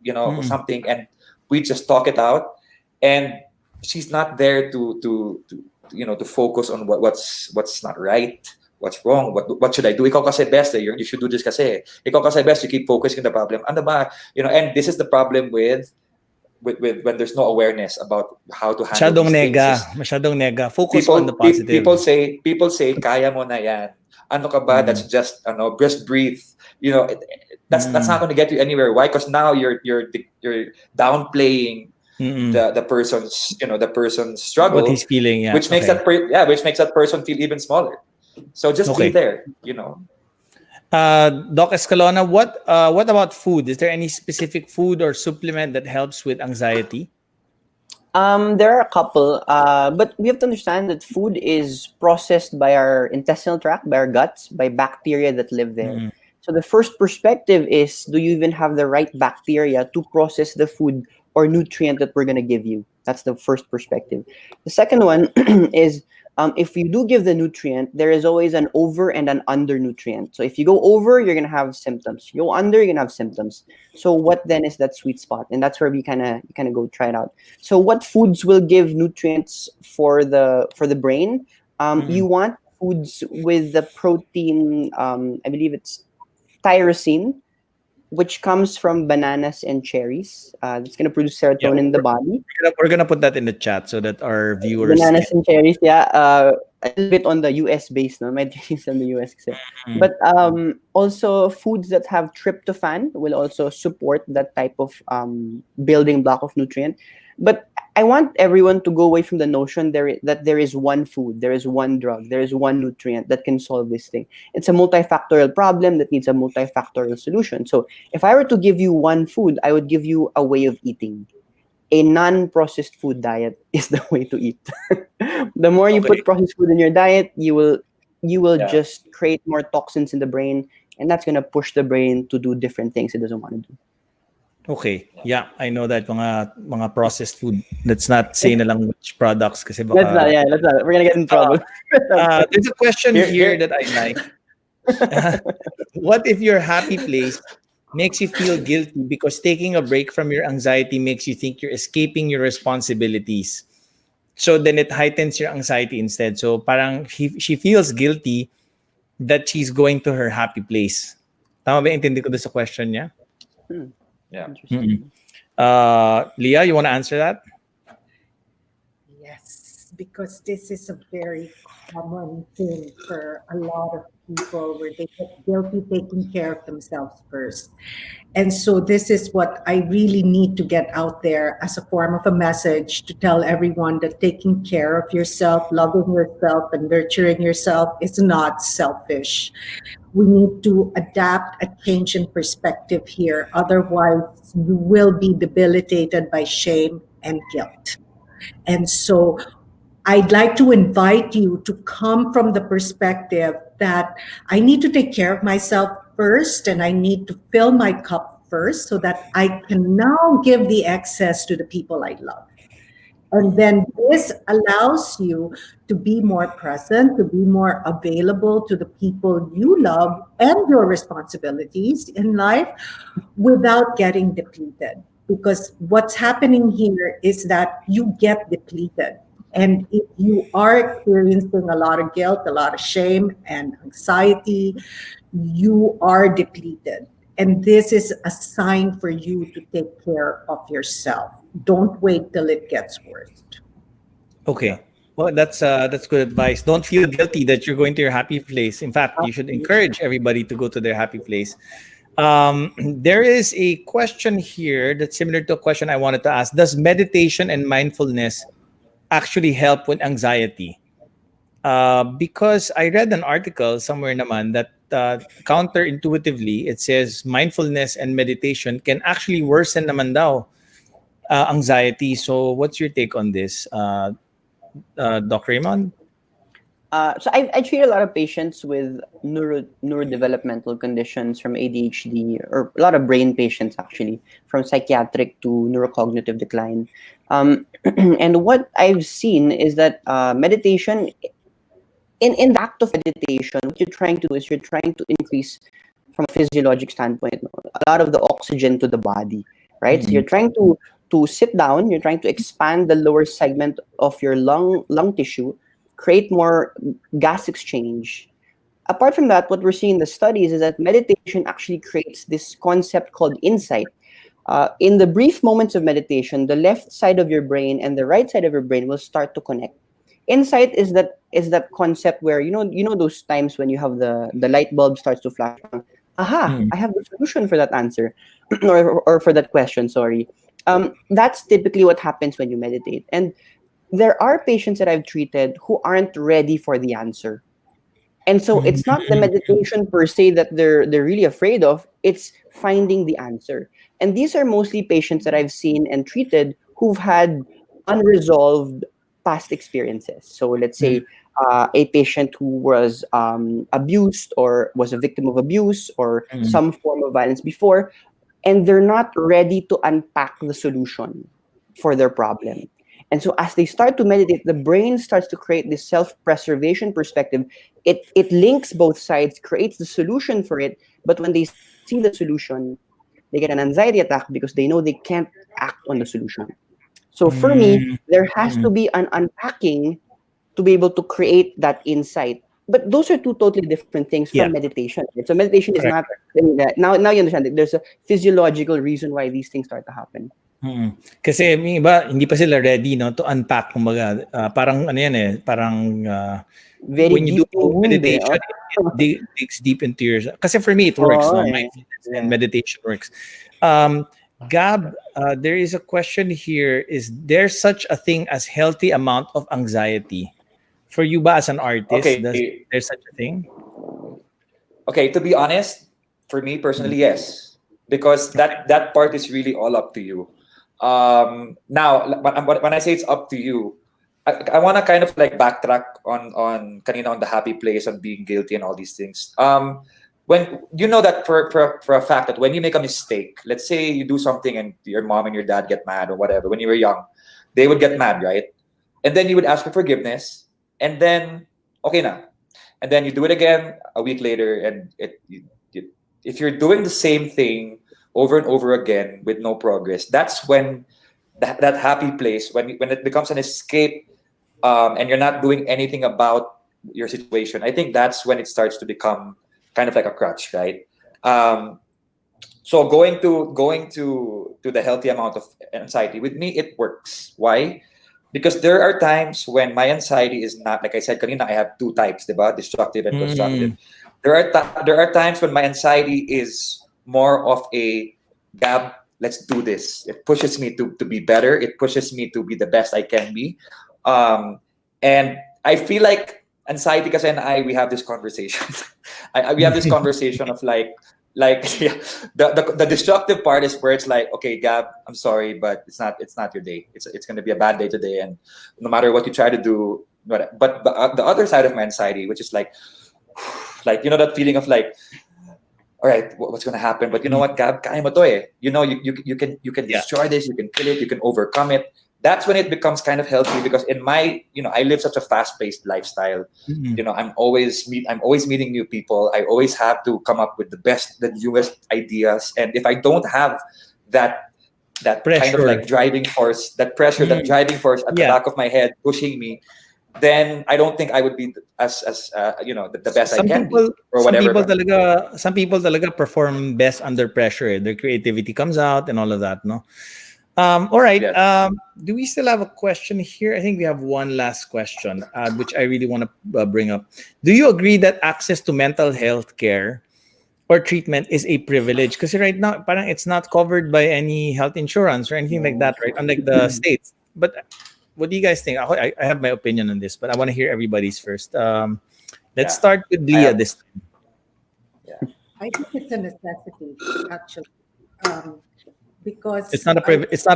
something? And we just talk it out. And she's not there to focus on what's not right, what's wrong, what should I do? Ikaw kasi best, you should do this kasi. Ikaw kasi best, you keep focusing on the problem. Ano ba? And this is the problem with when there's no awareness about how to handle Masyadong nega. Focus on the positive. People say, kaya mo na yan. Ano ka ba? That's just, just breathe. That's not going to get you anywhere. Why? Because now you're downplaying the person's struggle, what he's feeling, yeah. Which makes that person feel even smaller. So just be there, Doc Escalona, what about food? Is there any specific food or supplement that helps with anxiety? There are a couple, but we have to understand that food is processed by our intestinal tract, by our guts, by bacteria that live there. So the first perspective is, do you even have the right bacteria to process the food or nutrient that we're going to give you? That's the first perspective. The second one is, if you do give the nutrient, there is always an over and an under nutrient. So if you go over, you're going to have symptoms. You go under, you're going to have symptoms. So what then is that sweet spot? And that's where you kind of go try it out. So what foods will give nutrients for the brain? You want foods with the protein, I believe it's tyrosine, which comes from bananas and cherries. It's going to produce serotonin in the body. We're going to put that in the chat so that our viewers... Bananas and cherries, yeah. A little bit on the US base, no? My is in the US. But also foods that have tryptophan will also support that type of building block of nutrient. But I want everyone to go away from the notion that there is one food, there is one drug, there is one nutrient that can solve this thing. It's a multifactorial problem that needs a multifactorial solution. So if I were to give you one food, I would give you a way of eating. A non-processed food diet is the way to eat. The more you put processed food in your diet, you will just create more toxins in the brain, and that's going to push the brain to do different things it doesn't want to do. Okay. Yeah, I know that mga processed food. Let's not say na lang which products kasi baka... Let's not. We're gonna get in trouble. There's a question here that I like. What if your happy place makes you feel guilty because taking a break from your anxiety makes you think you're escaping your responsibilities? So then it heightens your anxiety instead. So parang she feels guilty that she's going to her happy place. Tama ba intindi ko doon sa question niya? Yeah. Interesting. Leah, you want to answer that? Yes, because this is a very common thing for a lot of people where they get guilty taking care of themselves first. And so this is what I really need to get out there as a form of a message to tell everyone that taking care of yourself, loving yourself, and nurturing yourself is not selfish. We need to adapt a change in perspective here. Otherwise, you will be debilitated by shame and guilt. And so I'd like to invite you to come from the perspective that I need to take care of myself first and I need to fill my cup first so that I can now give the excess to the people I love. And then this allows you to be more present, to be more available to the people you love and your responsibilities in life without getting depleted. Because what's happening here is that you get depleted. And if you are experiencing a lot of guilt, a lot of shame and anxiety, you are depleted. And this is a sign for you to take care of yourself. Don't wait till it gets worse. Okay. Well, that's good advice. Don't feel guilty that you're going to your happy place. In fact, you should encourage everybody to go to their happy place. There is a question here that's similar to a question I wanted to ask. Does meditation and mindfulness actually help with anxiety? Because I read an article somewhere naman that counterintuitively, it says mindfulness and meditation can actually worsen naman daw anxiety. So what's your take on this, Doc Raymond? So I treat a lot of patients with neurodevelopmental conditions from ADHD, or a lot of brain patients actually, from psychiatric to neurocognitive decline. And what I've seen is that meditation, in the act of meditation, what you're trying to do is you're trying to increase, from a physiologic standpoint, a lot of the oxygen to the body, right? Mm-hmm. So you're trying to sit down, you're trying to expand the lower segment of your lung tissue, create more gas exchange. Apart from that, what we're seeing in the studies is that meditation actually creates this concept called insight. In the brief moments of meditation, the left side of your brain and the right side of your brain will start to connect. Insight is that concept where you know those times when you have the light bulb starts to flash on. Aha, I have the solution for that answer, or for that question. Sorry. That's typically what happens when you meditate. And there are patients that I've treated who aren't ready for the answer. And so it's not the meditation per se that they're really afraid of, it's finding the answer. And these are mostly patients that I've seen and treated who've had unresolved past experiences. So let's say a patient who was abused or was a victim of abuse or some form of violence before, and they're not ready to unpack the solution for their problem. And so as they start to meditate, the brain starts to create this self-preservation perspective. It links both sides, creates the solution for it. But when they see the solution, they get an anxiety attack because they know they can't act on the solution. So for me, there has to be an unpacking to be able to create that insight. But those are two totally different things from meditation. So meditation is not now you understand that there's a physiological reason why these things start to happen. Kasi may iba hindi pa sila ready to unpack, kumbaga parang ano yan parang very when you do meditation it digs deep into your, kasi for me it works, mindfulness and meditation works. Gab, there is a question here, is there such a thing as healthy amount of anxiety for you ba as an artist? Okay. There's such a thing? Okay, to be honest, for me personally, yes, because that part is really all up to you. Now, when I say it's up to you, I want to kind of like backtrack on kanina on the happy place, on being guilty and all these things. When you know that for a fact that when you make a mistake, let's say you do something and your mom and your dad get mad or whatever, when you were young, they would get mad, right? And then you would ask for forgiveness, and then okay na, and then you do it again a week later, and if you're doing the same thing over and over again with no progress, that's when that happy place, when it becomes an escape and you're not doing anything about your situation, I think that's when it starts to become kind of like a crutch, right? So going to the healthy amount of anxiety, with me it works. Why? Because there are times when my anxiety is not, like I said kanina, I have two types, diba? Destructive and constructive. There are times when my anxiety is more of a, Gab, let's do this. It pushes me to be better. It pushes me to be the best I can be. And I feel like anxiety, kasi and we have this conversation. We have this conversation of like yeah, the destructive part is where it's like, okay, Gab, I'm sorry, but it's not your day. It's going to be a bad day today, and no matter what you try to do, but the other side of my anxiety, which is like that feeling of like, all right, what's going to happen? But you know what, Gab, kaya mo to eh. You know, you can destroy this, you can kill it, you can overcome it. That's when it becomes kind of healthy, because in my, I live such a fast-paced lifestyle. I'm always meeting new people. I always have to come up with the newest ideas. And if I don't have that pressure, kind of like driving force, that pressure, that driving force at the back of my head pushing me, then I don't think I would be as the best I can be, or whatever. Some people talaga perform best under pressure. Their creativity comes out and all of that, no? All right. Yes. Do we still have a question here? I think we have one last question, which I really want to bring up. Do you agree that access to mental health care or treatment is a privilege? Because right now, parang it's not covered by any health insurance or anything like that, right? Unlike the States. But what do you guys think? I have my opinion on this, but I want to hear everybody's first. Let's start with Leah this time. Yeah. I think it's a necessity, actually. Because it's not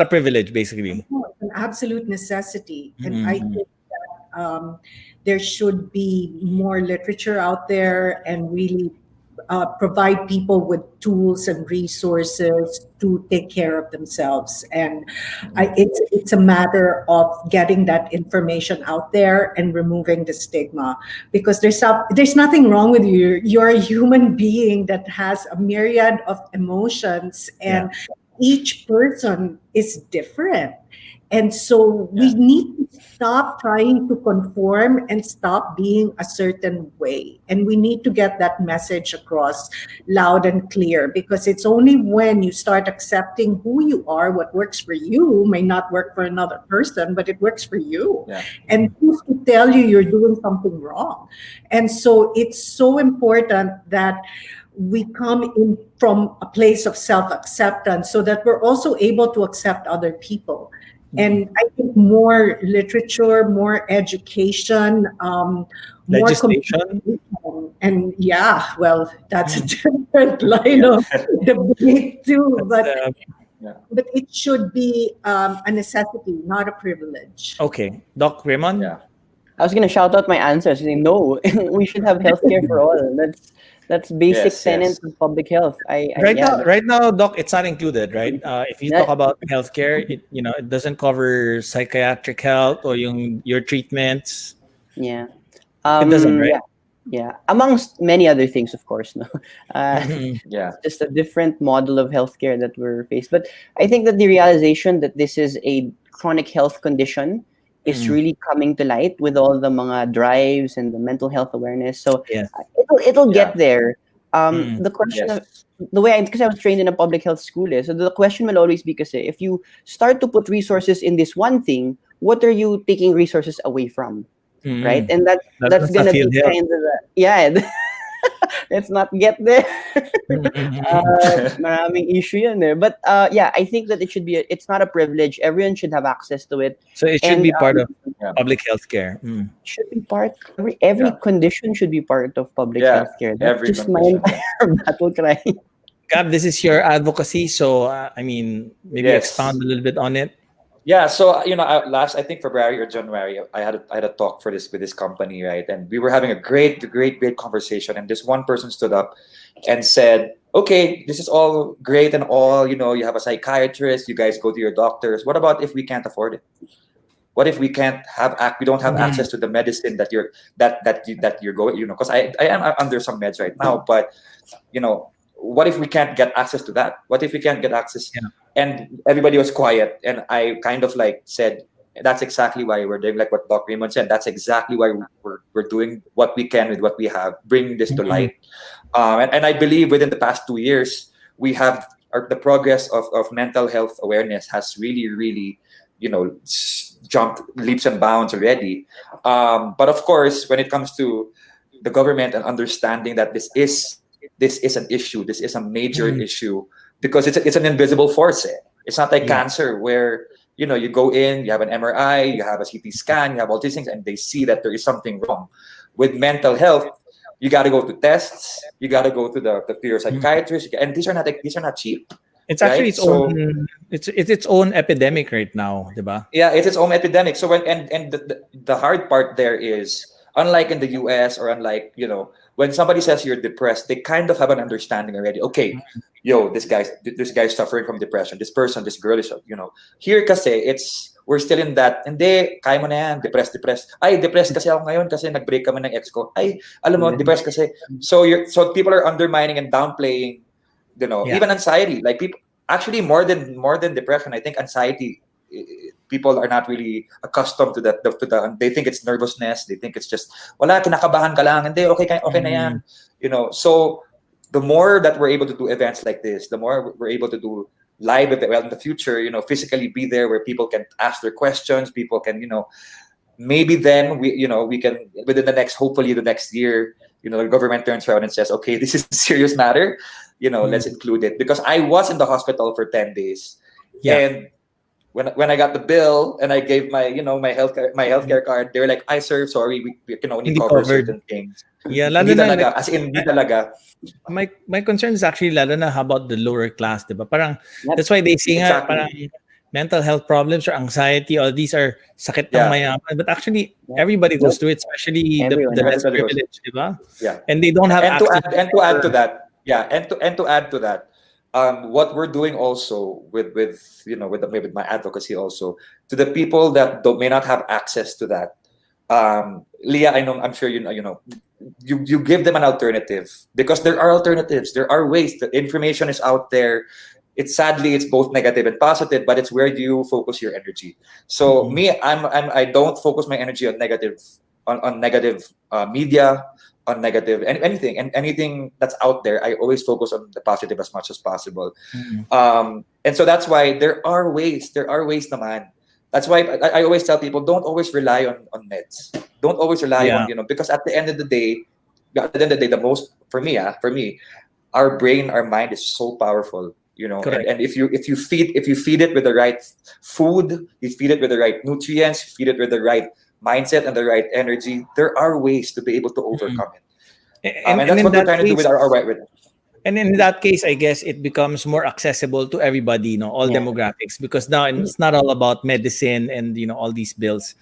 a privilege, basically. No, it's an absolute necessity. And I think that there should be more literature out there and really provide people with tools and resources to take care of themselves. And it's a matter of getting that information out there and removing the stigma, because there's nothing wrong with you. You're a human being that has a myriad of emotions, and each person is different. And so we need to stop trying to conform and stop being a certain way. And we need to get that message across loud and clear, because it's only when you start accepting who you are, what works for you may not work for another person, but it works for you. Yeah. And who's to tell you you're doing something wrong? And so it's so important that we come in from a place of self-acceptance so that we're also able to accept other people. And I think more literature, more education, legislation, and that's a different line of debate too. But it should be a necessity, not a privilege. Okay, Doc Raymond. Yeah, I was gonna shout out my answer, saying no, we should have healthcare for all. That's basic tenet of public health. Right now, Doc, it's not included, right? If you talk about healthcare, it doesn't cover psychiatric health or your treatments. Yeah, it doesn't, right? Yeah, amongst many other things, of course. No, just a different model of healthcare that we're faced. But I think that the realization that this is a chronic health condition is really coming to light with all the mga drives and the mental health awareness. So it'll get there. The question of the way because I was trained in a public health school, so the question will always be, kasi if you start to put resources in this one thing, what are you taking resources away from? Right? And that's gonna be kind of let's not get there. Maraming issue yan there. But I think that it should be it's not a privilege. Everyone should have access to it. So it should be part of public health care. Should be part every condition should be part of public health care. That's just my entire battle cry. Gab, this is your advocacy, so maybe expound a little bit on it. Yeah, so I think February or January, I had a talk with this company, right? And we were having a great conversation. And this one person stood up and said, "Okay, this is all great and all. You have a psychiatrist. You guys go to your doctors. What about if we can't afford it? What if we can't we don't have access to the medicine that you're going? Because I am under some meds right now, but what if we can't get access to that? What if we can't get access?" And everybody was quiet, and I kind of like said, That's exactly why we're doing, like what Doc Raymond said. That's exactly why we're doing what we can with what we have, bringing this to light. And I believe within the past 2 years, we have the progress of mental health awareness has really, really, jumped leaps and bounds already. But of course, when it comes to the government and understanding that this is an issue, this is a major issue, because it's an invisible force. It's not like cancer where you go in, you have an MRI, you have a CT scan, you have all these things, and they see that there is something wrong. With mental health, you got to go to tests, you got to go to the your psychiatrist, and these are not cheap. It's actually right? it's its own epidemic right now, diba? Yeah, it's its own epidemic. So the hard part there is, unlike in the US, or unlike, when somebody says you're depressed, they kind of have an understanding already. Okay, this guy's suffering from depression. This girl is, Here kasi, we're still in that, hindi, kaya mo na yan, depressed. Ay, depressed kasi ako ngayon kasi nag-break kami ng ex ko. Ay, alam mo, depressed kasi. So people are undermining and downplaying, even anxiety. Like people, actually more than depression, I think anxiety, people are not really accustomed to that. They think it's nervousness. They think it's just, wala, kinakabahan ka lang. Hindi, okay na yan. So the more that we're able to do events like this, the more we're able to do live in the future, physically be there where people can ask their questions, people can, maybe then we can, within hopefully the next year, the government turns around and says, okay, this is a serious matter, let's include it. Because I was in the hospital for 10 days. And when I got the bill and I gave my healthcare card, they were like, "Sir, sorry, we can only cover certain things." Yeah, hindi talaga, as in hindi talaga. My concern is actually lalo na how about the lower class, diba? Parang that's why they say nga parang mental health problems or anxiety, all these are sakit ng mayaman, but actually everybody goes through it, especially the less privileged, diba? Yeah. And they don't have access. And to add to that, what we're doing also with my advocacy also to the people that may not have access to that. Leah, I'm sure you give them an alternative, because there are alternatives. There are ways. The information is out there. It's both negative and positive, but it's where you focus your energy. So I don't focus my energy on negative media, on negative anything that's out there. I always focus on the positive as much as possible. And so that's why there are ways naman. That's why I always tell people, don't always rely on meds. Don't always rely on, because at the end of the day, the most for me, our brain, our mind is so powerful, and if you feed it with the right food, you feed it with the right nutrients, you feed it with the right mindset and the right energy, there are ways to be able to overcome it. And that's what we're trying to do with our right rhythm. And in that case, I guess it becomes more accessible to everybody, all demographics, because now it's not all about medicine and all these bills.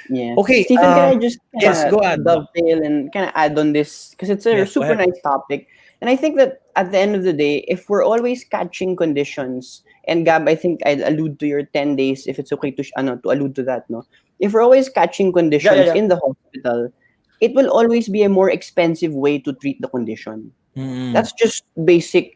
Yeah. Okay. Stephen, can I just go ahead. Dovetail and kind of add on this, because it's a super nice topic. And I think that at the end of the day, if we're always catching conditions, and Gab, I think I'd allude to your 10 days, if it's okay to allude to that, no? If we're always catching conditions in the hospital, it will always be a more expensive way to treat the condition. That's just basic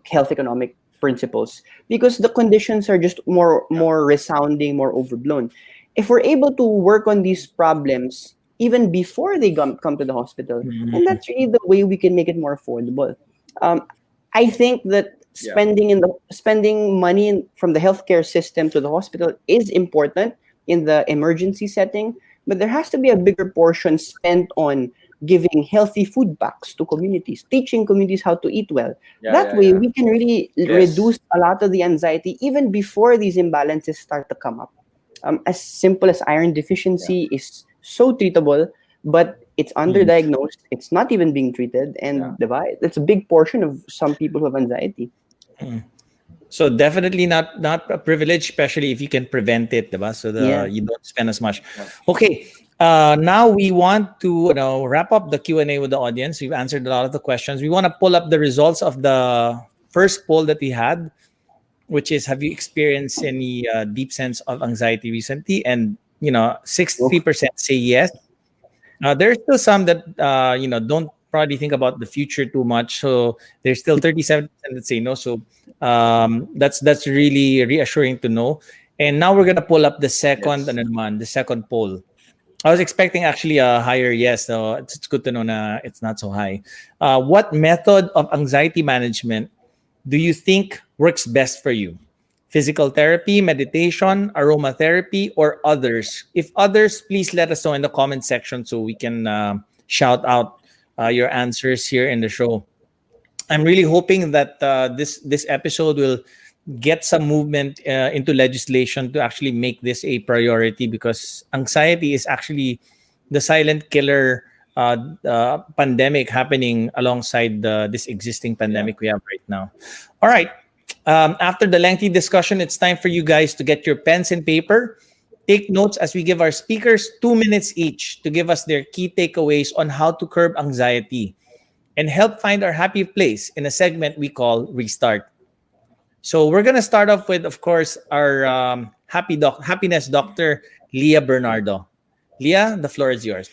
health economic principles, because the conditions are just more resounding, more overblown. If we're able to work on these problems even before they come to the hospital, and that's really the way we can make it more affordable. I think that spending money from the healthcare system to the hospital is important in the emergency setting, but there has to be a bigger portion spent on giving healthy food packs to communities, teaching communities how to eat well. That way, we can really reduce a lot of the anxiety even before these imbalances start to come up. As simple as iron deficiency is so treatable, but it's underdiagnosed. It's not even being treated, and it's a big portion of some people who have anxiety. So definitely not a privilege, especially if you can prevent it, diba? So you don't spend as much. Okay. Now we want to wrap up the Q&A with the audience. We've answered a lot of the questions. We want to pull up the results of the first poll that we had, which is, have you experienced any deep sense of anxiety recently? And 60% say yes. There's still some that don't probably think about the future too much. So there's still 37% that say no. So that's really reassuring to know. And now we're gonna pull up the second, Yes. the second poll. I was expecting actually a higher yes, so it's good to know na it's not so high. What method of anxiety management do you think works best for you? Physical therapy, meditation, aromatherapy, or others? If others, please let us know in the comment section so we can shout out your answers here in the show. I'm really hoping that this episode will get some movement into legislation to actually make this a priority, because anxiety is actually the silent killer pandemic happening alongside this existing pandemic we have right now. All right. After the lengthy discussion, it's time for you guys to get your pens and paper. Take notes as we give our speakers 2 minutes each to give us their key takeaways on how to curb anxiety and help find our happy place in a segment we call Restart. So we're gonna start off with, of course, our happiness doctor, Leah Bernardo. Leah, the floor is yours.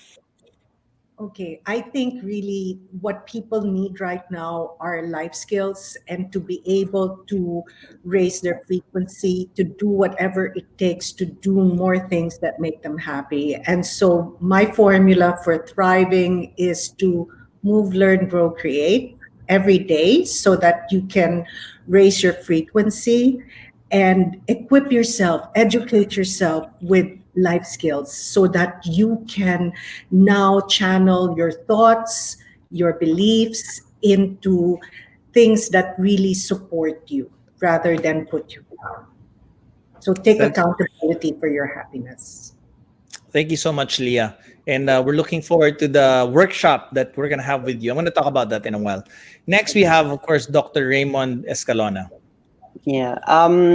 Okay, I think really what people need right now are life skills and to be able to raise their frequency, to do whatever it takes to do more things that make them happy. And so my formula for thriving is to move, learn, grow, create every day so that you can raise your frequency and equip yourself, educate yourself with life skills so that you can now channel your thoughts, your beliefs into things that really support you rather than put you down. So take Thanks. accountability for your happiness. Thank you so much, Leah. And we're looking forward to the workshop that we're going to have with you. I'm going to talk about that in a while. Next, we have, of course, Dr. Raymond Escalona. Yeah.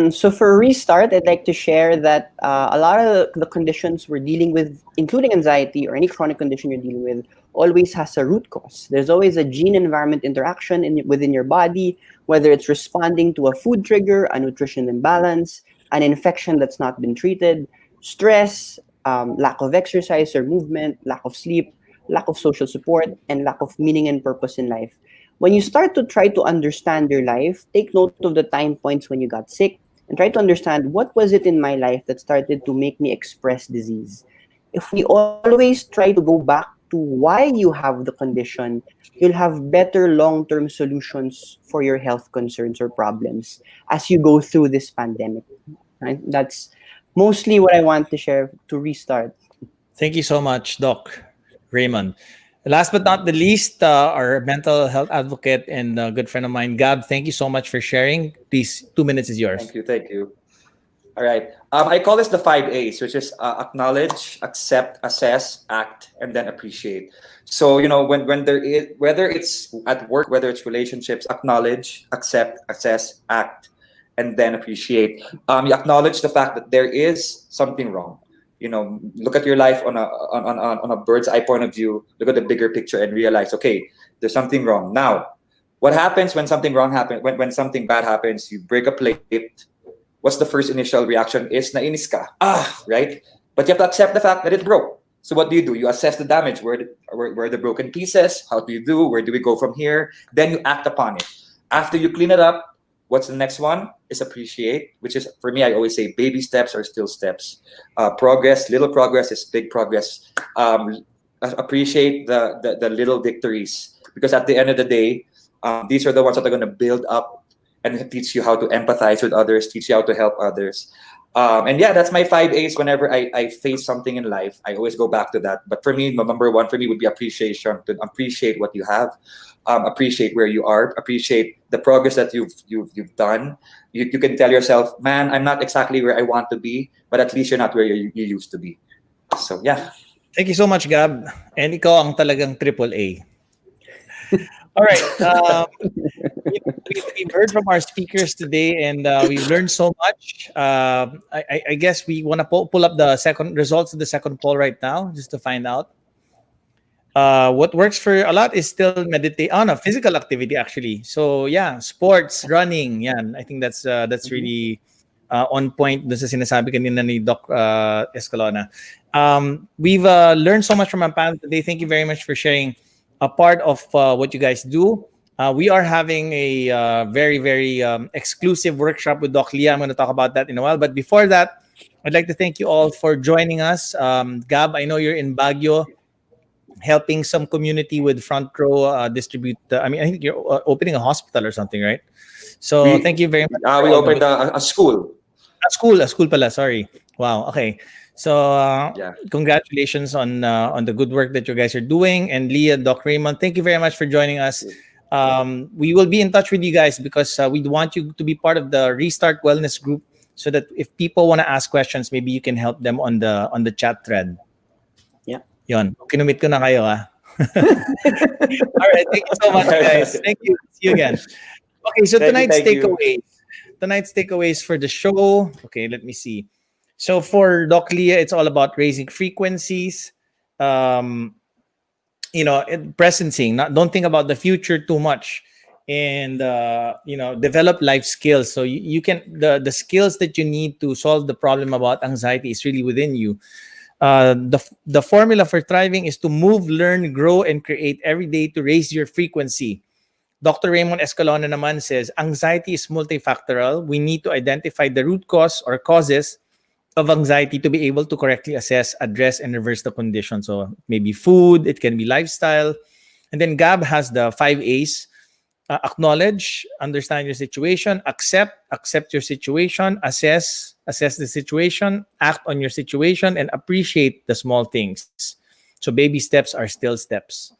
So for Restart, I'd like to share that a lot of the conditions we're dealing with, including anxiety or any chronic condition you're dealing with, always has a root cause. There's always a gene-environment interaction within your body, whether it's responding to a food trigger, a nutrition imbalance, an infection that's not been treated, stress, lack of exercise or movement, lack of sleep, lack of social support, and lack of meaning and purpose in life. When you start to try to understand your life, take note of the time points when you got sick and try to understand what was it in my life that started to make me express disease. If we always try to go back to why you have the condition, you'll have better long-term solutions for your health concerns or problems as you go through this pandemic. Right? That's mostly what I want to share to Restart. Thank you so much, Doc Raymond. Last but not the least, our mental health advocate and good friend of mine, Gab. Thank you so much for sharing. Please, 2 minutes is yours. Thank you. All right. I call this the 5 A's, which is acknowledge, accept, assess, act, and then appreciate. So, when there is, whether it's at work, whether it's relationships, acknowledge, accept, assess, act, and then appreciate. You acknowledge the fact that there is something wrong. Look at your life on a bird's eye point of view. Look at the bigger picture and realize, okay, there's something wrong. Now, what happens when something wrong happens? When something bad happens, you break a plate. What's the first initial reaction? Is nainis ka. Right? But you have to accept the fact that it broke. So what do? You assess the damage. Where are the broken pieces? How do you do? Where do we go from here? Then you act upon it. After you clean it up, what's the next one? Is appreciate, which is, for me, I always say baby steps are still steps. Progress, little progress is big progress. Appreciate the little victories, because at the end of the day, these are the ones that are going to build up and teach you how to empathize with others, teach you how to help others. And yeah, that's my 5 A's. Whenever I face something in life, I always go back to that. But for me, number one for me would be appreciation. To appreciate what you have, appreciate where you are, appreciate the progress that you've done. You can tell yourself, man, I'm not exactly where I want to be, but at least you're not where you used to be. So yeah. Thank you so much, Gab. And ikaw ang talagang AAA. All right. We've heard from our speakers today, and we've learned so much. I guess we want to pull up the second results of the second poll right now, just to find out. What works for a lot is still physical activity actually. So yeah, sports, running. Yeah, I think that's really on point. Dun sa sinasabi kanina ni Doc Escalona. We've learned so much from our panel today. Thank you very much for sharing a part of what you guys do. We are having a very, very exclusive workshop with Doc Leah. I'm going to talk about that in a while. But before that, I'd like to thank you all for joining us. Gab, I know you're in Baguio, helping some community with Front Row distribute. I think you're opening a hospital or something, right? So thank you very much. We opened a school. A school pala, sorry. Wow, okay. So congratulations on the good work that you guys are doing. And Leah, Doc Raymond, thank you very much for joining us. We will be in touch with you guys because we want you to be part of the Restart Wellness group so that if people want to ask questions, maybe you can help them on the chat thread. Yeah. Yon. Kinumit ko na kayo, ah. All right. Thank you so much, guys. Thank you. See you again. Okay, so tonight's takeaways for the show. Okay, let me see. So for Doc Leah, it's all about raising frequencies. Presencing. Don't think about the future too much, and develop life skills. So you can the skills that you need to solve the problem about anxiety is really within you. The formula for thriving is to move, learn, grow, and create every day to raise your frequency. Dr. Raymond Escalona naman says, anxiety is multifactorial. We need to identify the root cause or causes of anxiety to be able to correctly assess, address, and reverse the condition. So maybe food, it can be lifestyle. And then Gab has the 5 A's. Acknowledge, understand your situation, accept your situation, assess the situation, act on your situation, and appreciate the small things. So baby steps are still steps.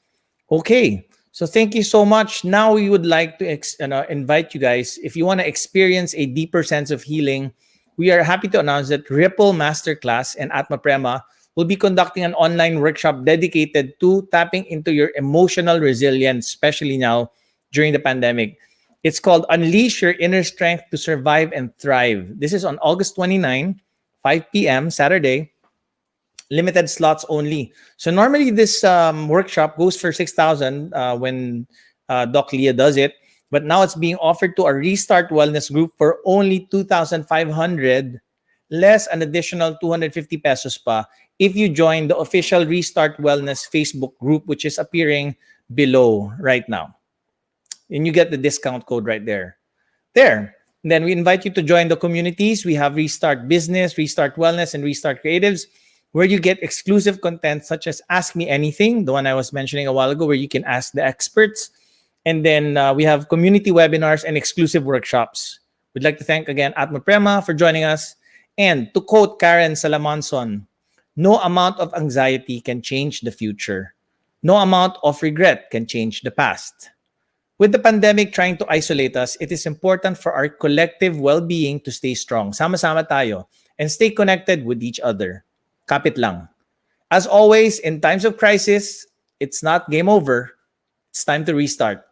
Okay, so thank you so much. Now we would like to invite you guys, if you want to experience a deeper sense of healing, we are happy to announce that Ripple Masterclass and Atma Prema will be conducting an online workshop dedicated to tapping into your emotional resilience, especially now during the pandemic. It's called Unleash Your Inner Strength to Survive and Thrive. This is on August 29, 5 p.m. Saturday. Limited slots only. So normally this workshop goes for 6,000 when Doc Leah does it. But now it's being offered to a Restart Wellness group for only 2,500, less an additional 250 pesos pa if you join the official Restart Wellness Facebook group, which is appearing below right now. And you get the discount code right there. And then we invite you to join the communities. We have Restart Business, Restart Wellness, and Restart Creatives, where you get exclusive content such as Ask Me Anything, the one I was mentioning a while ago, where you can ask the experts. And then we have community webinars and exclusive workshops. We'd like to thank again Atma Prema for joining us. And to quote Karen Salamanson, no amount of anxiety can change the future. No amount of regret can change the past. With the pandemic trying to isolate us, it is important for our collective well-being to stay strong. Sama-sama tayo and stay connected with each other. Kapit lang. As always, in times of crisis, it's not game over. It's time to restart.